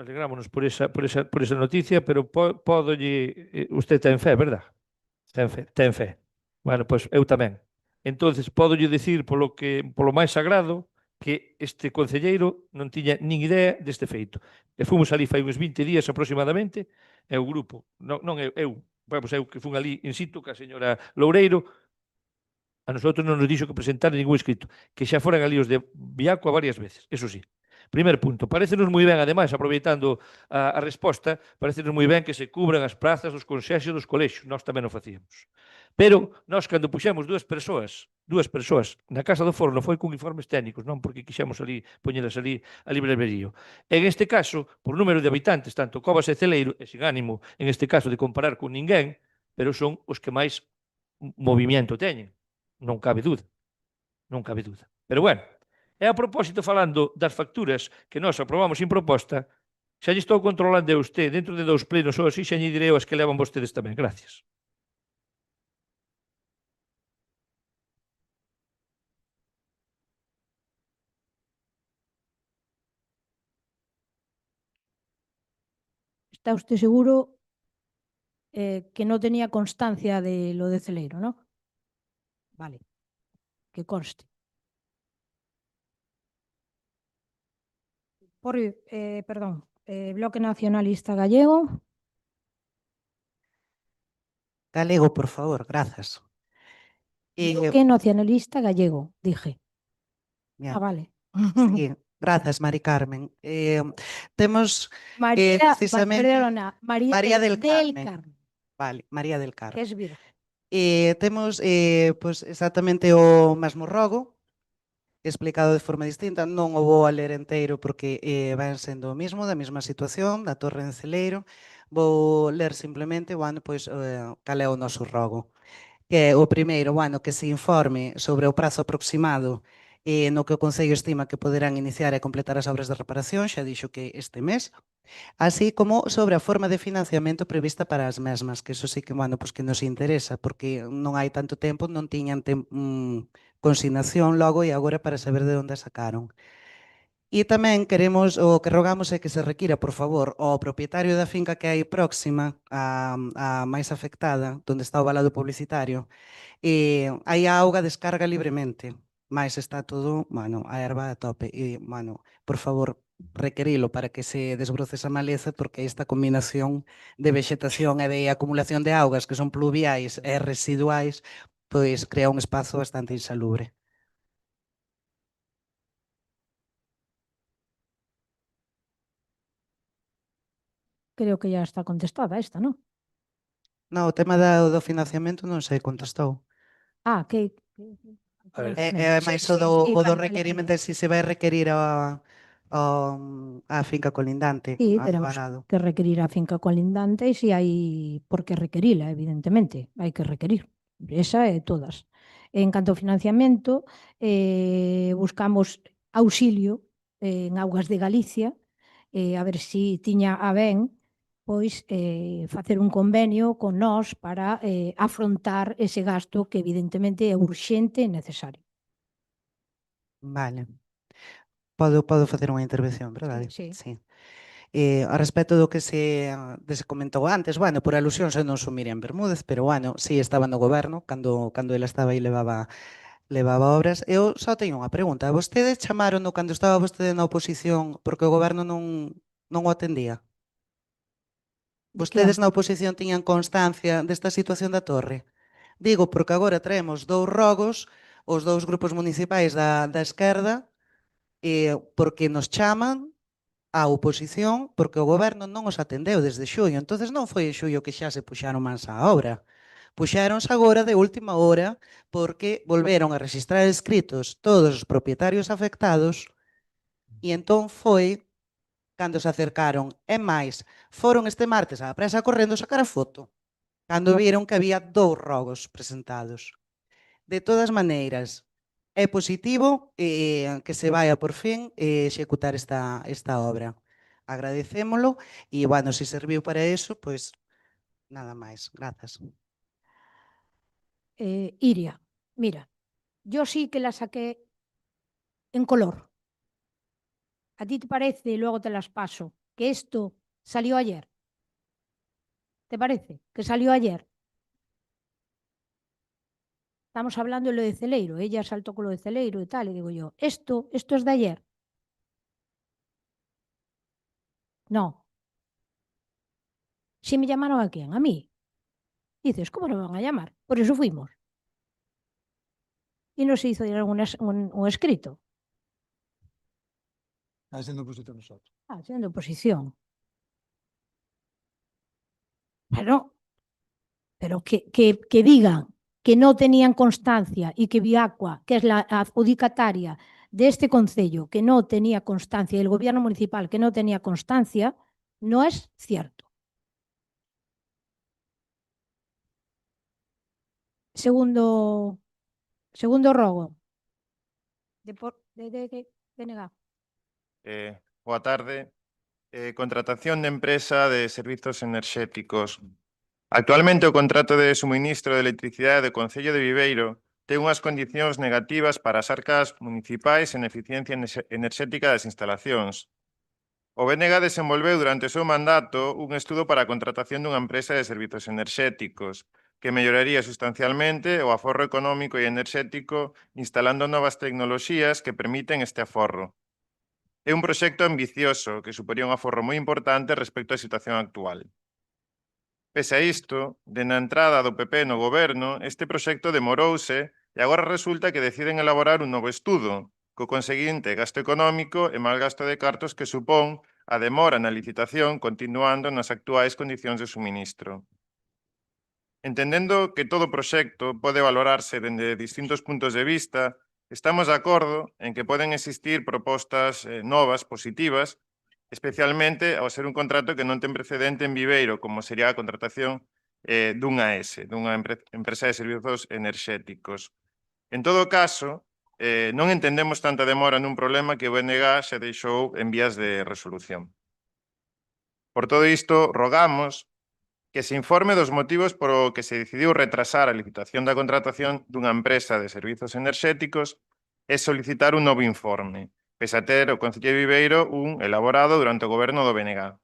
por esa noticia, pero pódolle... Usted ten fe, verdad? Ten fe. Bueno, pois eu tamén. Entonces, pódolle dicir polo máis sagrado que este concelleiro non tiña nin idea deste feito. E fomos ali fai uns 20 días aproximadamente, e o grupo, non eu que fun ali in situ ca señora Loureiro, a nosotros non nos dixo que presentar ningún escrito, que xa foran ali os de Viaco varias veces, eso sí. Primer punto, parecenos moi ben, ademais, aproveitando a resposta, parecenos moi ben que se cubran as prazas dos conserxes dos colexios, nós tamén o facíamos. Pero nós, cando puxemos dúas persoas na Casa do Forno, foi con informes técnicos, non porque quixemos ali poñelas ali a libre albedrío. En este caso, por número de habitantes, tanto Covas e Celeiro, e sin ánimo, en este caso, de comparar con ninguén, pero son os que máis movimiento teñen. Non cabe dúda. Non cabe dúda. Pero bueno, e a propósito, falando das facturas que nós aprobamos sin proposta, xa lle estou controlando a usted dentro de 2 plenos ou así, xa lle direi as que levan vostedes tamén. Gracias. ¿Está usted seguro que no tenía constancia de lo de Celeiro, no? Vale, que conste. Bloque Nacionalista Gallego. Galego, por favor, grazas. Que nacionalista gallego, dije. Ya. Ah, vale. Sí, grazas, Mari Carmen. Temos María, precisamente perdona, María del Carmen. Carmen, Vale, María del que Carmen. es virgen. Temos pois exactamente o mesmo rogo explicado de forma distinta, non o vou a ler enteiro porque van sendo o mismo, da mesma situación, da Torre de Celeiro. Vou ler simplemente, bueno, pois cal é o noso rogo. Que é o primeiro, bueno, que se informe sobre o prazo aproximado no que o Concello estima que poderán iniciar e completar as obras de reparación, xa dixo que este mes, así como sobre a forma de financiamento prevista para as mesmas, que eso sí que, bueno, pues que nos interesa, porque non hai tanto tempo, non tiñan consignación logo e agora para saber de onde a sacaron. E tamén queremos, o que rogamos é que se requira, por favor, ao propietario da finca que hai próxima a máis afectada, onde está o valado publicitario, aí a auga descarga libremente, mais está todo, bueno, a erva a tope. E, bueno, por favor, requerilo para que se desbroce esa maleza, porque esta combinación de vexetación e de acumulación de augas que son pluviais e residuais, pois crea un espazo bastante insalubre. Creo que ya está contestada esta, ¿no? No, o tema do financiamento non se contestou. Ah, que... A ver, É máis o do requerimento, se se vai requerir a finca colindante, Sí, a tenemos valado. que requerir a finca colindante e si hai por que requerila, evidentemente, hai que requerir. Esa e todas. En canto ao financiamento, buscamos auxilio en Augas de Galicia, a ver si tiña a ben pois facer un convenio con nós para afrontar ese gasto que evidentemente é urxente e necesario. Vale. Podo facer unha intervención, verdade? Sí. Sí. A respecto do que se comentou antes, bueno, por alusión se non son Miriam Bermúdez, pero bueno, sí estaba no goberno cando ela estaba aí levaba obras. Eu só teño unha pregunta. Vostedes chamaron cando estaba vostede na oposición porque o goberno non o atendía? Vostedes na oposición tiñan constancia desta situación da torre? Digo porque agora traemos dous rogos, os dous grupos municipais da esquerda, porque nos chaman a oposición porque o goberno non os atendeu desde xullo. Entonces non foi en xullo que xa se puxaron mans á obra. Puxáronse agora de última hora porque volveron a registrar escritos todos os propietarios afectados e entón foi cando se acercaron. E máis, foron este martes á prensa correndo sacar a foto cando viron que había dous rogos presentados. De todas maneiras, é positivo que se vaia por fin executar esta obra. Agradecémolo e, bueno, se serviu para eso, pois nada máis. Grazas. Iria, mira, yo sí que la saqué en color. ¿A ti te parece, y luego te las paso, que esto salió ayer? ¿Te parece que salió ayer? Estamos hablando de lo de Celeiro, ella saltó con lo de Celeiro y tal, y digo yo, ¿esto es de ayer? No. ¿Si me llamaron a quién? ¿A mí? Dices, ¿cómo no me van a llamar? Por eso fuimos. Y no se hizo un escrito. haciendo oposición nosotros. Haciendo oposición. Pero que digan que no tenían constancia y que Viacua, que es la adjudicataria de este concello, que no tenía constancia, y el gobierno municipal que no tenía constancia, no es cierto. Segundo rogo. DNG. Boa tarde. Contratación de empresa de servizos enerxéticos. Actualmente o contrato de suministro de electricidade do Concello de Viveiro ten unhas condicións negativas para as arcas municipais en eficiencia enerxética das instalacións. O BNG desenvolveu durante o seu mandato un estudo para a contratación dunha empresa de servizos enerxéticos que melloraría sustancialmente o aforro económico e enerxético instalando novas tecnoloxías que permiten este aforro. É un proxecto ambicioso que suporía un aforro moi importante respecto á situación actual. Pese a isto, dende a entrada do PP no goberno, este proxecto demorouse e agora resulta que deciden elaborar un novo estudo, co conseguinte gasto económico e mal gasto de cartos que supón a demora na licitación continuando nas actuais condicións de suministro. Entendendo que todo proxecto pode valorarse dende distintos puntos de vista, estamos de acordo en que poden existir propostas novas, positivas, especialmente ao ser un contrato que non ten precedente en Viveiro, como sería a contratación dunha ESE, dunha empresa de servizos enerxéticos. En todo caso, non entendemos tanta demora nun problema que o BNG xa deixou en vías de resolución. Por todo isto, rogamos que se informe dos motivos por o que se decidiu retrasar a licitación da contratación dunha empresa de servizos enerxéticos e solicitar un novo informe, pese a ter o Concello de Viveiro un elaborado durante o goberno do BNG.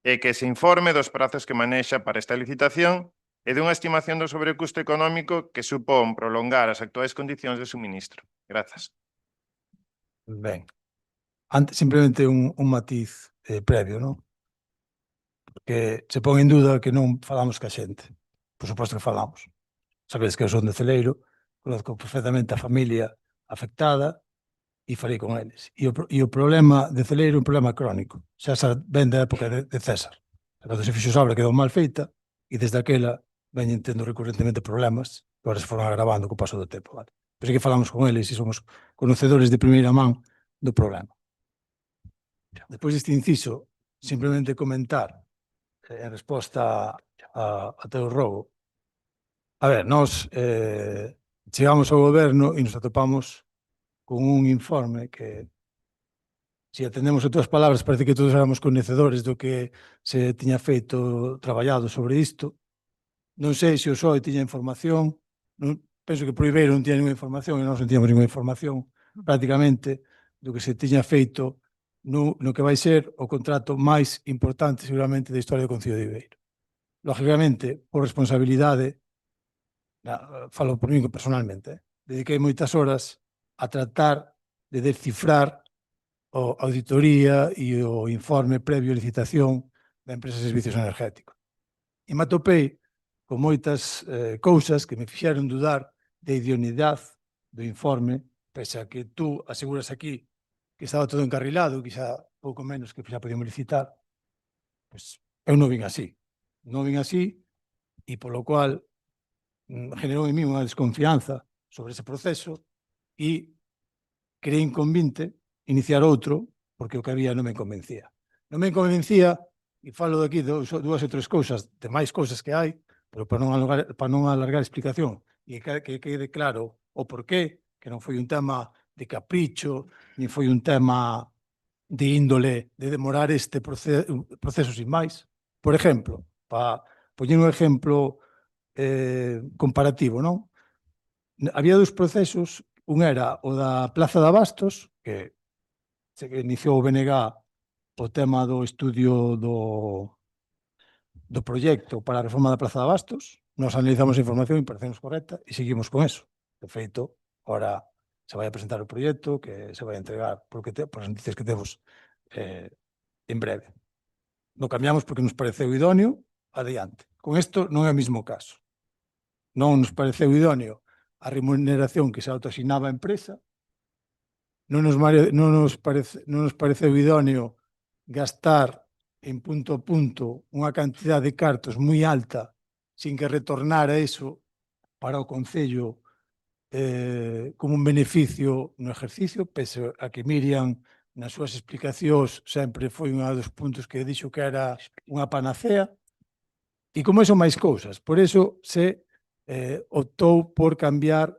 E que se informe dos prazos que manexa para esta licitación e dunha estimación do sobrecusto económico que supón prolongar as actuais condicións de suministro. Grazas. Ben, antes simplemente un matiz previo, non? Porque se pon en duda que non falamos ca xente. Por suposto que falamos. Sabedes que eu son de Celeiro, conozco perfectamente a familia afectada e falei con eles. E o problema de Celeiro é un problema crónico. Xa ven da época de César. Cando se fixo obra quedou mal feita e desde aquela veñen tendo recurrentemente problemas que agora se foron agravando co paso do tempo. Vale? Pois é que falamos con eles e somos conocedores de primeira man do problema. Despois deste inciso, simplemente comentar en resposta a teu rogo. A ver, nós chegamos ao goberno e nos atopamos con un informe que, se atendemos a túas palabras, parece que todos éramos conhecedores do que se tiña feito, traballado sobre isto. Non sei se o SOE tiña información, penso que por Viveiro non tiña ninguna información e nós non tiñamos ninguna información prácticamente do que se tiña feito no que vai ser o contrato máis importante seguramente da historia do Concello de Viveiro. Lógicamente, por responsabilidade, falo por mí personalmente, dediquei moitas horas a tratar de descifrar a auditoría e o informe previo a licitación da empresa de servicios energéticos. E me atopei con moitas cousas que me fixeron dudar da idoneidade do informe, pese a que tú aseguras aquí que estaba todo encarrilado, que xa pouco menos que xa podíamos licitar, pois eu non vin así. Non vin así e polo cual generou en mí unha desconfianza sobre ese proceso e creí inconvinte iniciar outro porque o que había non me convencía. Non me convencía, e falo de aquí dúas ou tres cousas, de máis cousas que hai, pero para non alargar a explicación e que quede claro o porqué, que non foi un tema de capricho, nin foi un tema de índole de demorar este proceso sin máis. Por exemplo, para poñer un exemplo comparativo, non? Había dous procesos, un era o da Plaza de Abastos, que se iniciou o BNG o tema do estudio do proxecto para a reforma da Plaza de Abastos, nos analizamos a información e parecemos correcta e seguimos con eso. De feito, ahora se vai a presentar o proxecto que se vai a entregar por as noticias que temos en breve. Non cambiamos porque nos pareceu idóneo, adiante. Con isto non é o mesmo caso. Non nos pareceu idóneo a remuneración que se autoasignaba a empresa, non nos pareceu idóneo gastar en punto a punto unha cantidad de cartos moi alta sin que retornara eso para o Concello como un beneficio no exercicio, pese a que Miriam nas súas explicacións sempre foi un dos puntos que dixo que era unha panacea, e como eso máis cousas. Por eso se optou por cambiar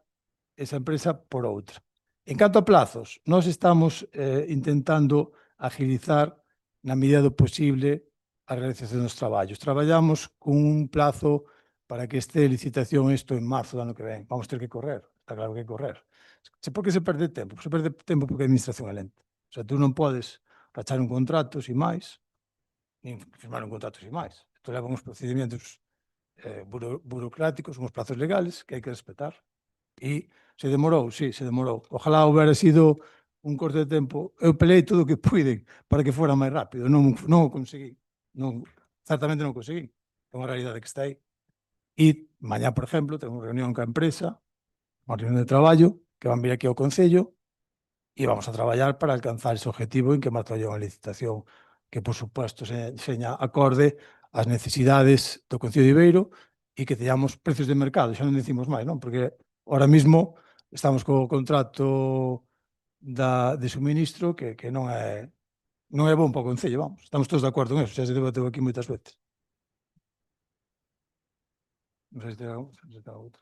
esa empresa por outra. En canto a plazos, nós estamos intentando agilizar na medida do posible a realización dos traballos. Traballamos con un plazo para que este licitación isto en marzo do ano que ven. Vamos ter que correr, está claro que correr. Por que se perde tempo? Se perde tempo porque a administración é lenta. O sea, tú non podes rachar un contrato sin máis, nin firmar un contrato sin máis. Isto leva uns procedimentos burocráticos, uns plazos legales que hai que respetar. E se demorou, sí, se demorou. Ojalá houbera sido un corte de tempo. Eu pelei todo o que puiden para que fora máis rápido. Non o conseguí. Certamente non o conseguí. é unha realidade que está aí. E mañá, por exemplo, tengo unha reunión ca empresa, unha reunión de traballo, que van vir aquí ao Concello e vamos a traballar para alcanzar ese objetivo en que marca unha licitación que, por supuesto, seña acorde ás necesidades do Concello de Ibeiro e que teñamos precios de mercado, xa non decimos máis, non? Porque ahora mismo estamos co contrato de suministro que non é bon para o Concello, vamos. Estamos todos de acordo en eso, xa se debateu aquí moitas veces. Non sei se ten outro.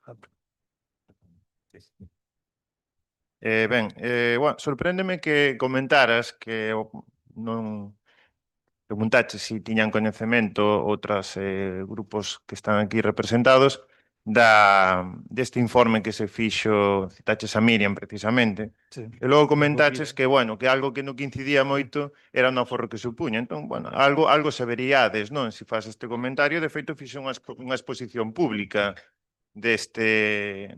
Bueno, sorpréndeme que comentaras que non preguntache se tiñan coñecemento outros grupos que están aquí representados deste informe que se fixo, citaches a Miriam precisamente, Sí. e logo comentaches que, bueno, que algo que non que incidía moito era no aforro que supuña. Entón, bueno, algo saberíades, non? Se faz este comentario, de feito, fixe unha exposición pública deste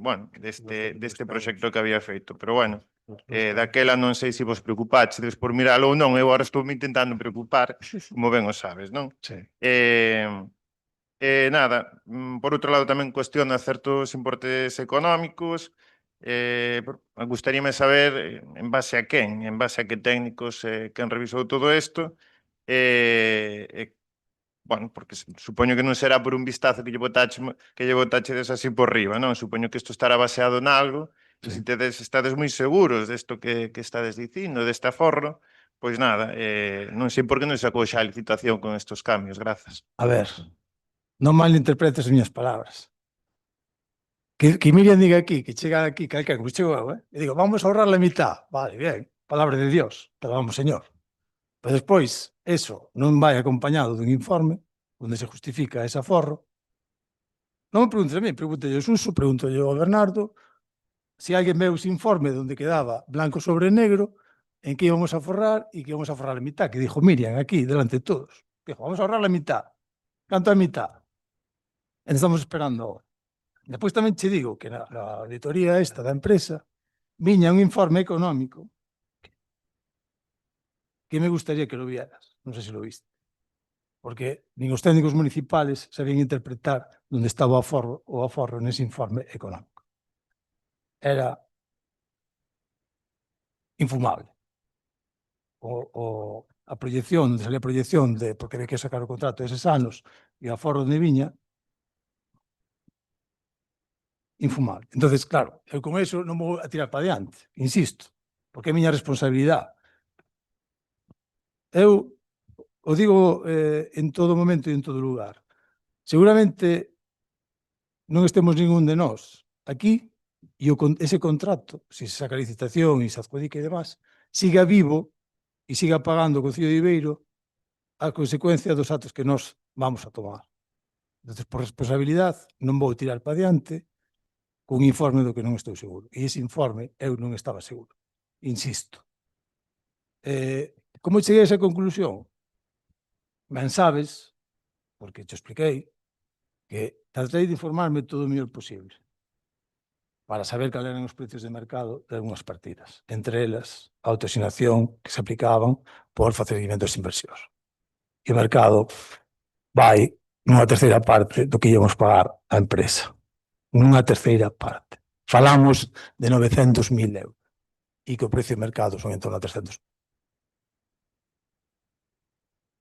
proxecto que había feito. Pero, bueno, daquela non sei se vos preocupachedes por miralo ou non, eu agora estou me intentando preocupar, como ben o sabes, non? Sí. Nada, por outro lado tamén cuestiona certos importes económicos. Gustaríame saber en base a quen, en base a que técnicos quen revisou todo isto. Bueno, porque supoño que non será por un vistazo que lle botachedes así por riba, non? Supoño que isto estará baseado nalgo, e se estades moi seguros desto que estades dicindo, deste aforro, pois nada, non sei por que non sacou xa a licitación con estos cambios, grazas. A ver, non malinterpretes as miñas palabras. Que Miriam diga aquí, que chega aquí, calquera, como chego eu, e digo, vamos a ahorrar la mitad. Vale, bien, palabra de Dios, pero vamos, señor. Pero despois, eso non vai acompañado dun informe onde se justifica ese aforro. Non me preguntes a mí, pregúntelle ao Suso, pregúntelle ao Bernardo, se alguén veu ese informe onde quedaba blanco sobre negro en que íbamos a forrar e que íbamos a forrar a mitad, que dijo Miriam aquí, delante de todos. Dijo, vamos a ahorrar la mitad. Canto a mitad? E estamos esperando agora. Despois tamén che digo que na auditoría esta da empresa viña un informe económico que me gustaría que lo vieras. Non sei se lo viste. Porque nin os técnicos municipales sabían interpretar onde estaba o aforro nese informe económico. Era infumable. A proyección, onde salía a proyección porque había que sacar o contrato eses anos e o aforro de viña, infumable. Entonces, claro, eu con eso non vou a tirar para diante, insisto, porque é a miña responsabilidade. Eu o digo en todo momento e en todo lugar. Seguramente non estemos ningún de nós aquí e ese contrato, se saca a licitación e se adjudica e demás, siga vivo e siga pagando o Concello de Ibeiro a consecuencia dos atos que nós vamos a tomar. Entonces, por responsabilidade, non vou tirar para diante cun informe do que non estou seguro. E ese informe eu non estaba seguro. Insisto. Como cheguei a esa conclusión? Ben sabes, porque te expliquei, que tratei de informarme todo o mellor posible para saber cal eran os precios de mercado de algunhas partidas, entre elas a autoasignación que se aplicaban por facer seguimentos de inversións. E o mercado vai nunha terceira parte do que íamos pagar á empresa. Nunha terceira parte. Falamos de 900.000 euros e que o precio de mercado son en torno a 300.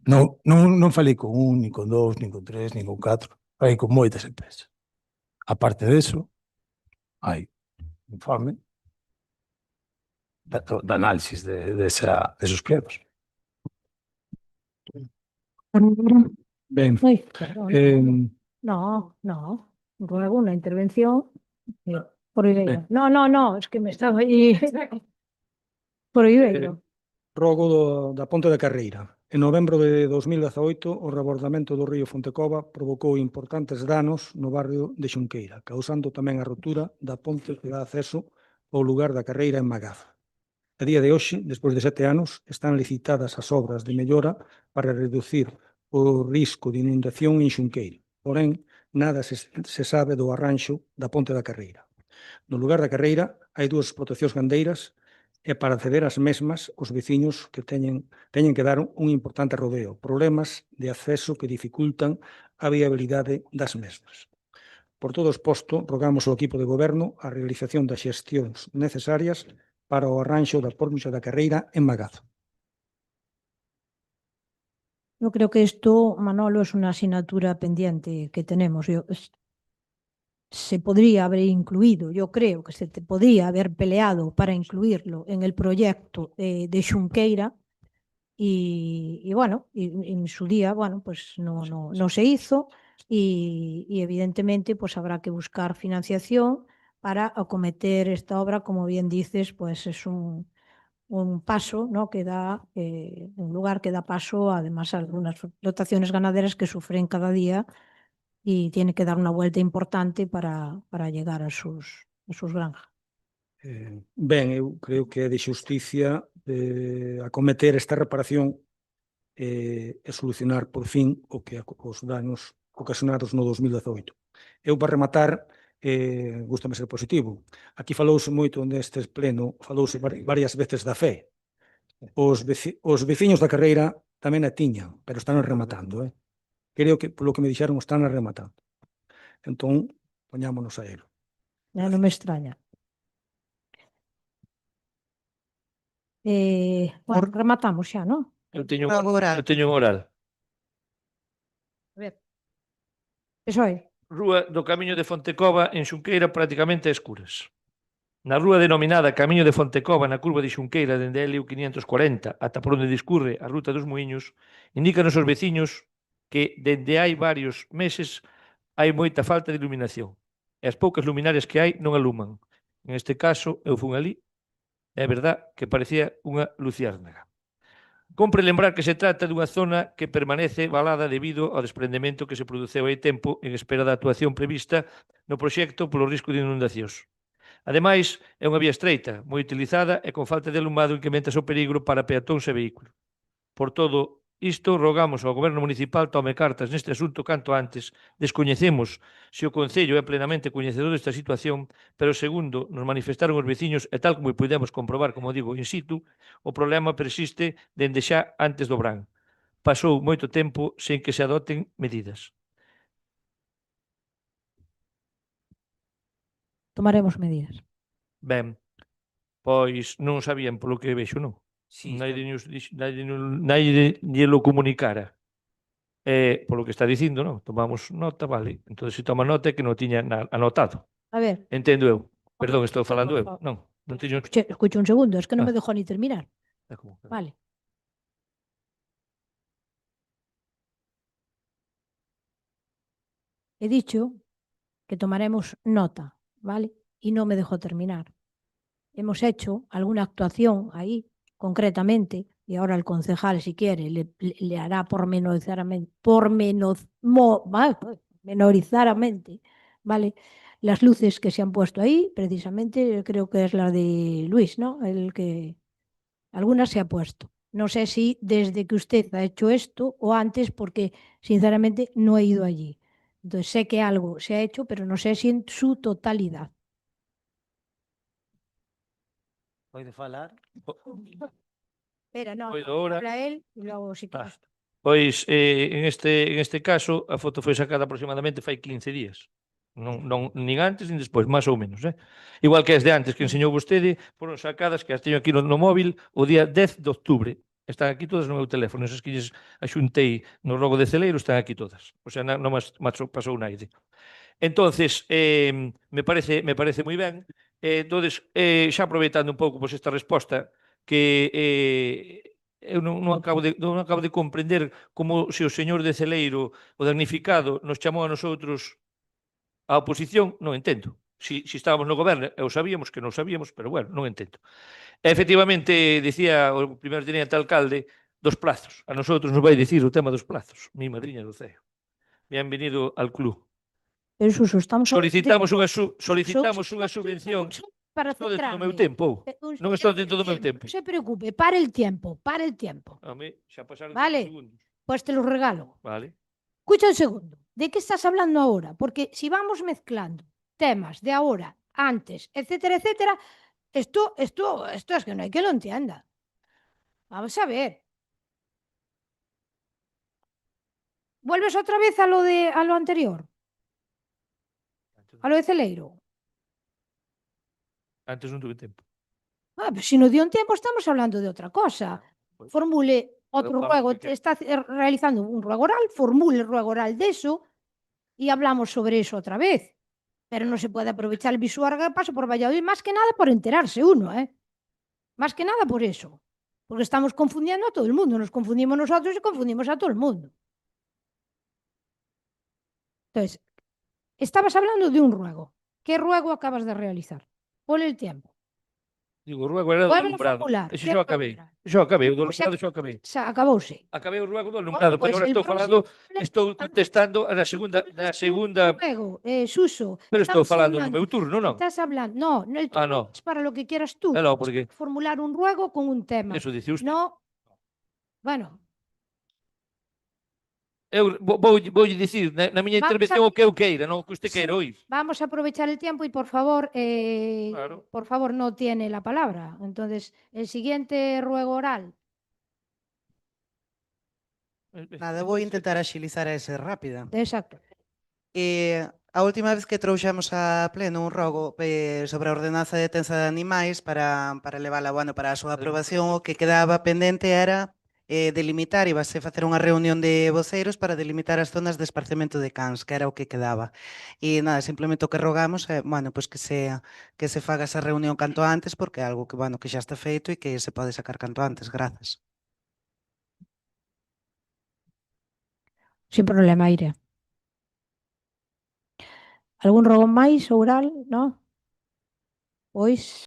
Non falei con un, nin con dous, nin con tres, nin con catro. Falei con moitas empresas. A parte deso, hai informe de análisis desos pliegos. Ben, Uy, perdón. No. Ruego una intervención por Ibeiro. No, es que me estaba ahí. Por Ibeiro. rogo da Ponte da Carreira. En novembro de 2018, o rebordamento do río Fontecova provocou importantes danos no barrio de Xunqueira, causando tamén a rotura da ponte que dá acceso ao lugar da Carreira en Magaza. A día de hoxe, despois de 7 anos, están licitadas as obras de mellora para reducir o risco de inundación en Xunqueira. Porén, nada se sabe do arranxo da Ponte da Carreira. No lugar da Carreira hai 2 explotacións gandeiras e para acceder ás mesmas os veciños que teñen que dar un importante rodeo, problemas de acceso que dificultan a viabilidade das mesmas. Por todo o exposto, rogamos ao equipo de goberno a realización das xestións necesarias para o arranxo da pórbita da carreira en Magazo. Yo creo que esto, Manolo, es una asignatura pendiente que tenemos. Se podría haber incluido, yo creo que se podría haber peleado para incluirlo en el proyecto de Xunqueira y bueno, en su día, bueno, pues no se hizo y evidentemente pues habrá que buscar financiación para acometer esta obra, como bien dices, pues es un paso, ¿no? que da, un lugar que da paso además a algunas explotaciones ganaderas que sufren cada día y tiene que dar una vuelta importante para llegar a sus granjas. Ben, eu creo que é de xusticia acometer esta reparación e solucionar por fin os danos ocasionados no 2018. Eu, para rematar, gústame ser positivo. Aquí falouse moito neste pleno, falouse varias veces da fe. Os veciños da carreira tamén a tiñan, pero están rematando. Creo que, polo que me dixeron, están rematando. Entón, poñámonos a elo. Non me extraña. Bueno, rematamos xa, non? Eu teño Agora, un oral. A ver. Eso é. Rúa do Camiño de Fontecova en Xunqueira prácticamente a escuras. Na rúa denominada Camiño de Fontecova na curva de Xunqueira dende Helio 540 ata por onde discurre a ruta dos Muiños, indícanos os veciños que dende hai varios meses hai moita falta de iluminación e as poucas luminarias que hai non aluman. En este caso, eu fun ali e é verdad que parecía unha luciérnaga. Compre lembrar que se trata dunha zona que permanece valada debido ao desprendemento que se produceu hai tempo en espera da actuación prevista no proxecto polo risco de inundacións. Ademais, é unha vía estreita, moi utilizada e con falta de alumado incrementa o perigo para peatóns e vehículos. Por todo isto, rogamos ao Goberno Municipal tome cartas neste asunto canto antes. Descoñecemos se o Concello é plenamente coñecedor desta situación, pero segundo nos manifestaron os veciños e tal como podemos comprobar, como digo, in situ, o problema persiste dende xa antes do verán. Pasou moito tempo sen que se adoten medidas. Tomaremos medidas. Ben, pois non sabían polo que vexo, non? Sí, Nadie lo comunicara. Polo que está dicindo, non? Tomamos nota, vale. Entón, se toma nota é que non tiña anotado. A ver. Entendo eu. Perdón, estou falando eu. Non teño... Escucha un segundo, es que non me dejó ni terminar. Vale. He dicho que tomaremos nota, ¿vale? Y no me dejó terminar. Hemos hecho alguna actuación ahí, concretamente, y ahora el concejal, si quiere, le hará pormenorizadamente, ¿vale? Las luces que se han puesto ahí, precisamente, creo que es la de Luis, ¿no? Algunas se ha puesto. No sé si desde que usted ha hecho esto o antes, porque sinceramente no he ido allí. Entonces sé que algo se ha hecho, pero no sé si en su totalidad. Pode falar? Espera, no, ahora. habla él y luego si quieres. Pois, en este caso, a foto foi sacada aproximadamente fai 15 días. Non, nin antes nin despois, máis ou menos. Igual que as de antes que enseñou vostede, foron sacadas, que as teño aquí no móvil, o día 10 de outubro. Están aquí todas no meu teléfono. Esas que lles axuntei no logo de celeiro están aquí todas. O sea, non máis pasou naide. Entonces, me parece moi ben. Entonces, xa aproveitando un pouco esta resposta, que eu non acabo de comprender como se o señor de Celeiro, o damnificado, nos chamou a nosotros a oposición, non entendo. Si estábamos no goberno, eu sabíamos que non sabíamos, pero bueno, non entendo. Efectivamente, dicía o primeiro teniente alcalde dos plazos. A nosotros nos vai dicir o tema dos plazos. Mi madriña do ceo. Bienvenido al club. Pero Suso, estamos... Solicitamos unha subvención. Para Estou dentro do centrarme. meu tempo. Non estou dentro do meu tempo. No se preocupe, para el tiempo. A mí xa pasaron 5 Vale, segundos. pues te lo regalo. Vale. Escucha un segundo. ¿De qué estás hablando ahora? Porque si vamos mezclando temas de ahora, antes, etcétera, etcétera, Esto es que no hay que lo entienda. Vamos a ver. ¿Vuelves otra vez a lo anterior? A lo de Celeiro. Antes non tuve tempo. Pues si no dio un tiempo, estamos hablando de otra cosa. Pois, Formule otro vamos, ruego, que- está realizando un ruego oral, formule el ruego oral de eso y hablamos sobre eso otra vez. Pero no se puede aprovechar el visual que pasa por Valladolid, más que nada por enterarse uno, ¿eh? Más que nada por eso. Porque estamos confundiendo a todo el mundo, nos confundimos nosotros y confundimos a todo el mundo. Entonces, estabas hablando de un ruego. ¿Qué ruego acabas de realizar? Ponle el tiempo. Digo, o ruego era do Vuelve a alumbrado. formular. Ese ¿Qué xa o ruego acabei. era? Xa o acabei, o do Pois xa- alumbrado xa o acabei. Acabouse. Acabei o ruego do alumbrado, Pois pero agora el estou falando, próximo- estou contestando na segunda, Ruego, Suso. pero estou estamos falando no hablando- meu turno, non? Estás hablando. No, el Ah, turno no. es para lo que quieras tú. É logo, porque Formular un ruego con un tema. eso dice usted. No. Bueno, Eu voulle dicir na miña Vamos intervención a- o que eu queira, non o que usted Sí. queira oír. vamos a aprovechar el tiempo y por favor, Claro. no tiene la palabra. Entonces, el siguiente ruego oral. Nada, vou intentar axilizar a ese rápida. Exacto. A última vez que trouxemos a pleno un rogo sobre a ordenanza de detenza de animais para levala, bueno, para a súa aprobación, o que quedaba pendente era delimitar, ibase facer unha reunión de voceiros para delimitar as zonas de esparcemento de cans, que era o que quedaba. E nada, simplemente o que rogamos é, bueno, pues que se faga esa reunión canto antes, porque é algo que, bueno, que xa está feito e que se pode sacar canto antes. Grazas. Sin problema, Iria. Algún rogo máis oral, no? Pois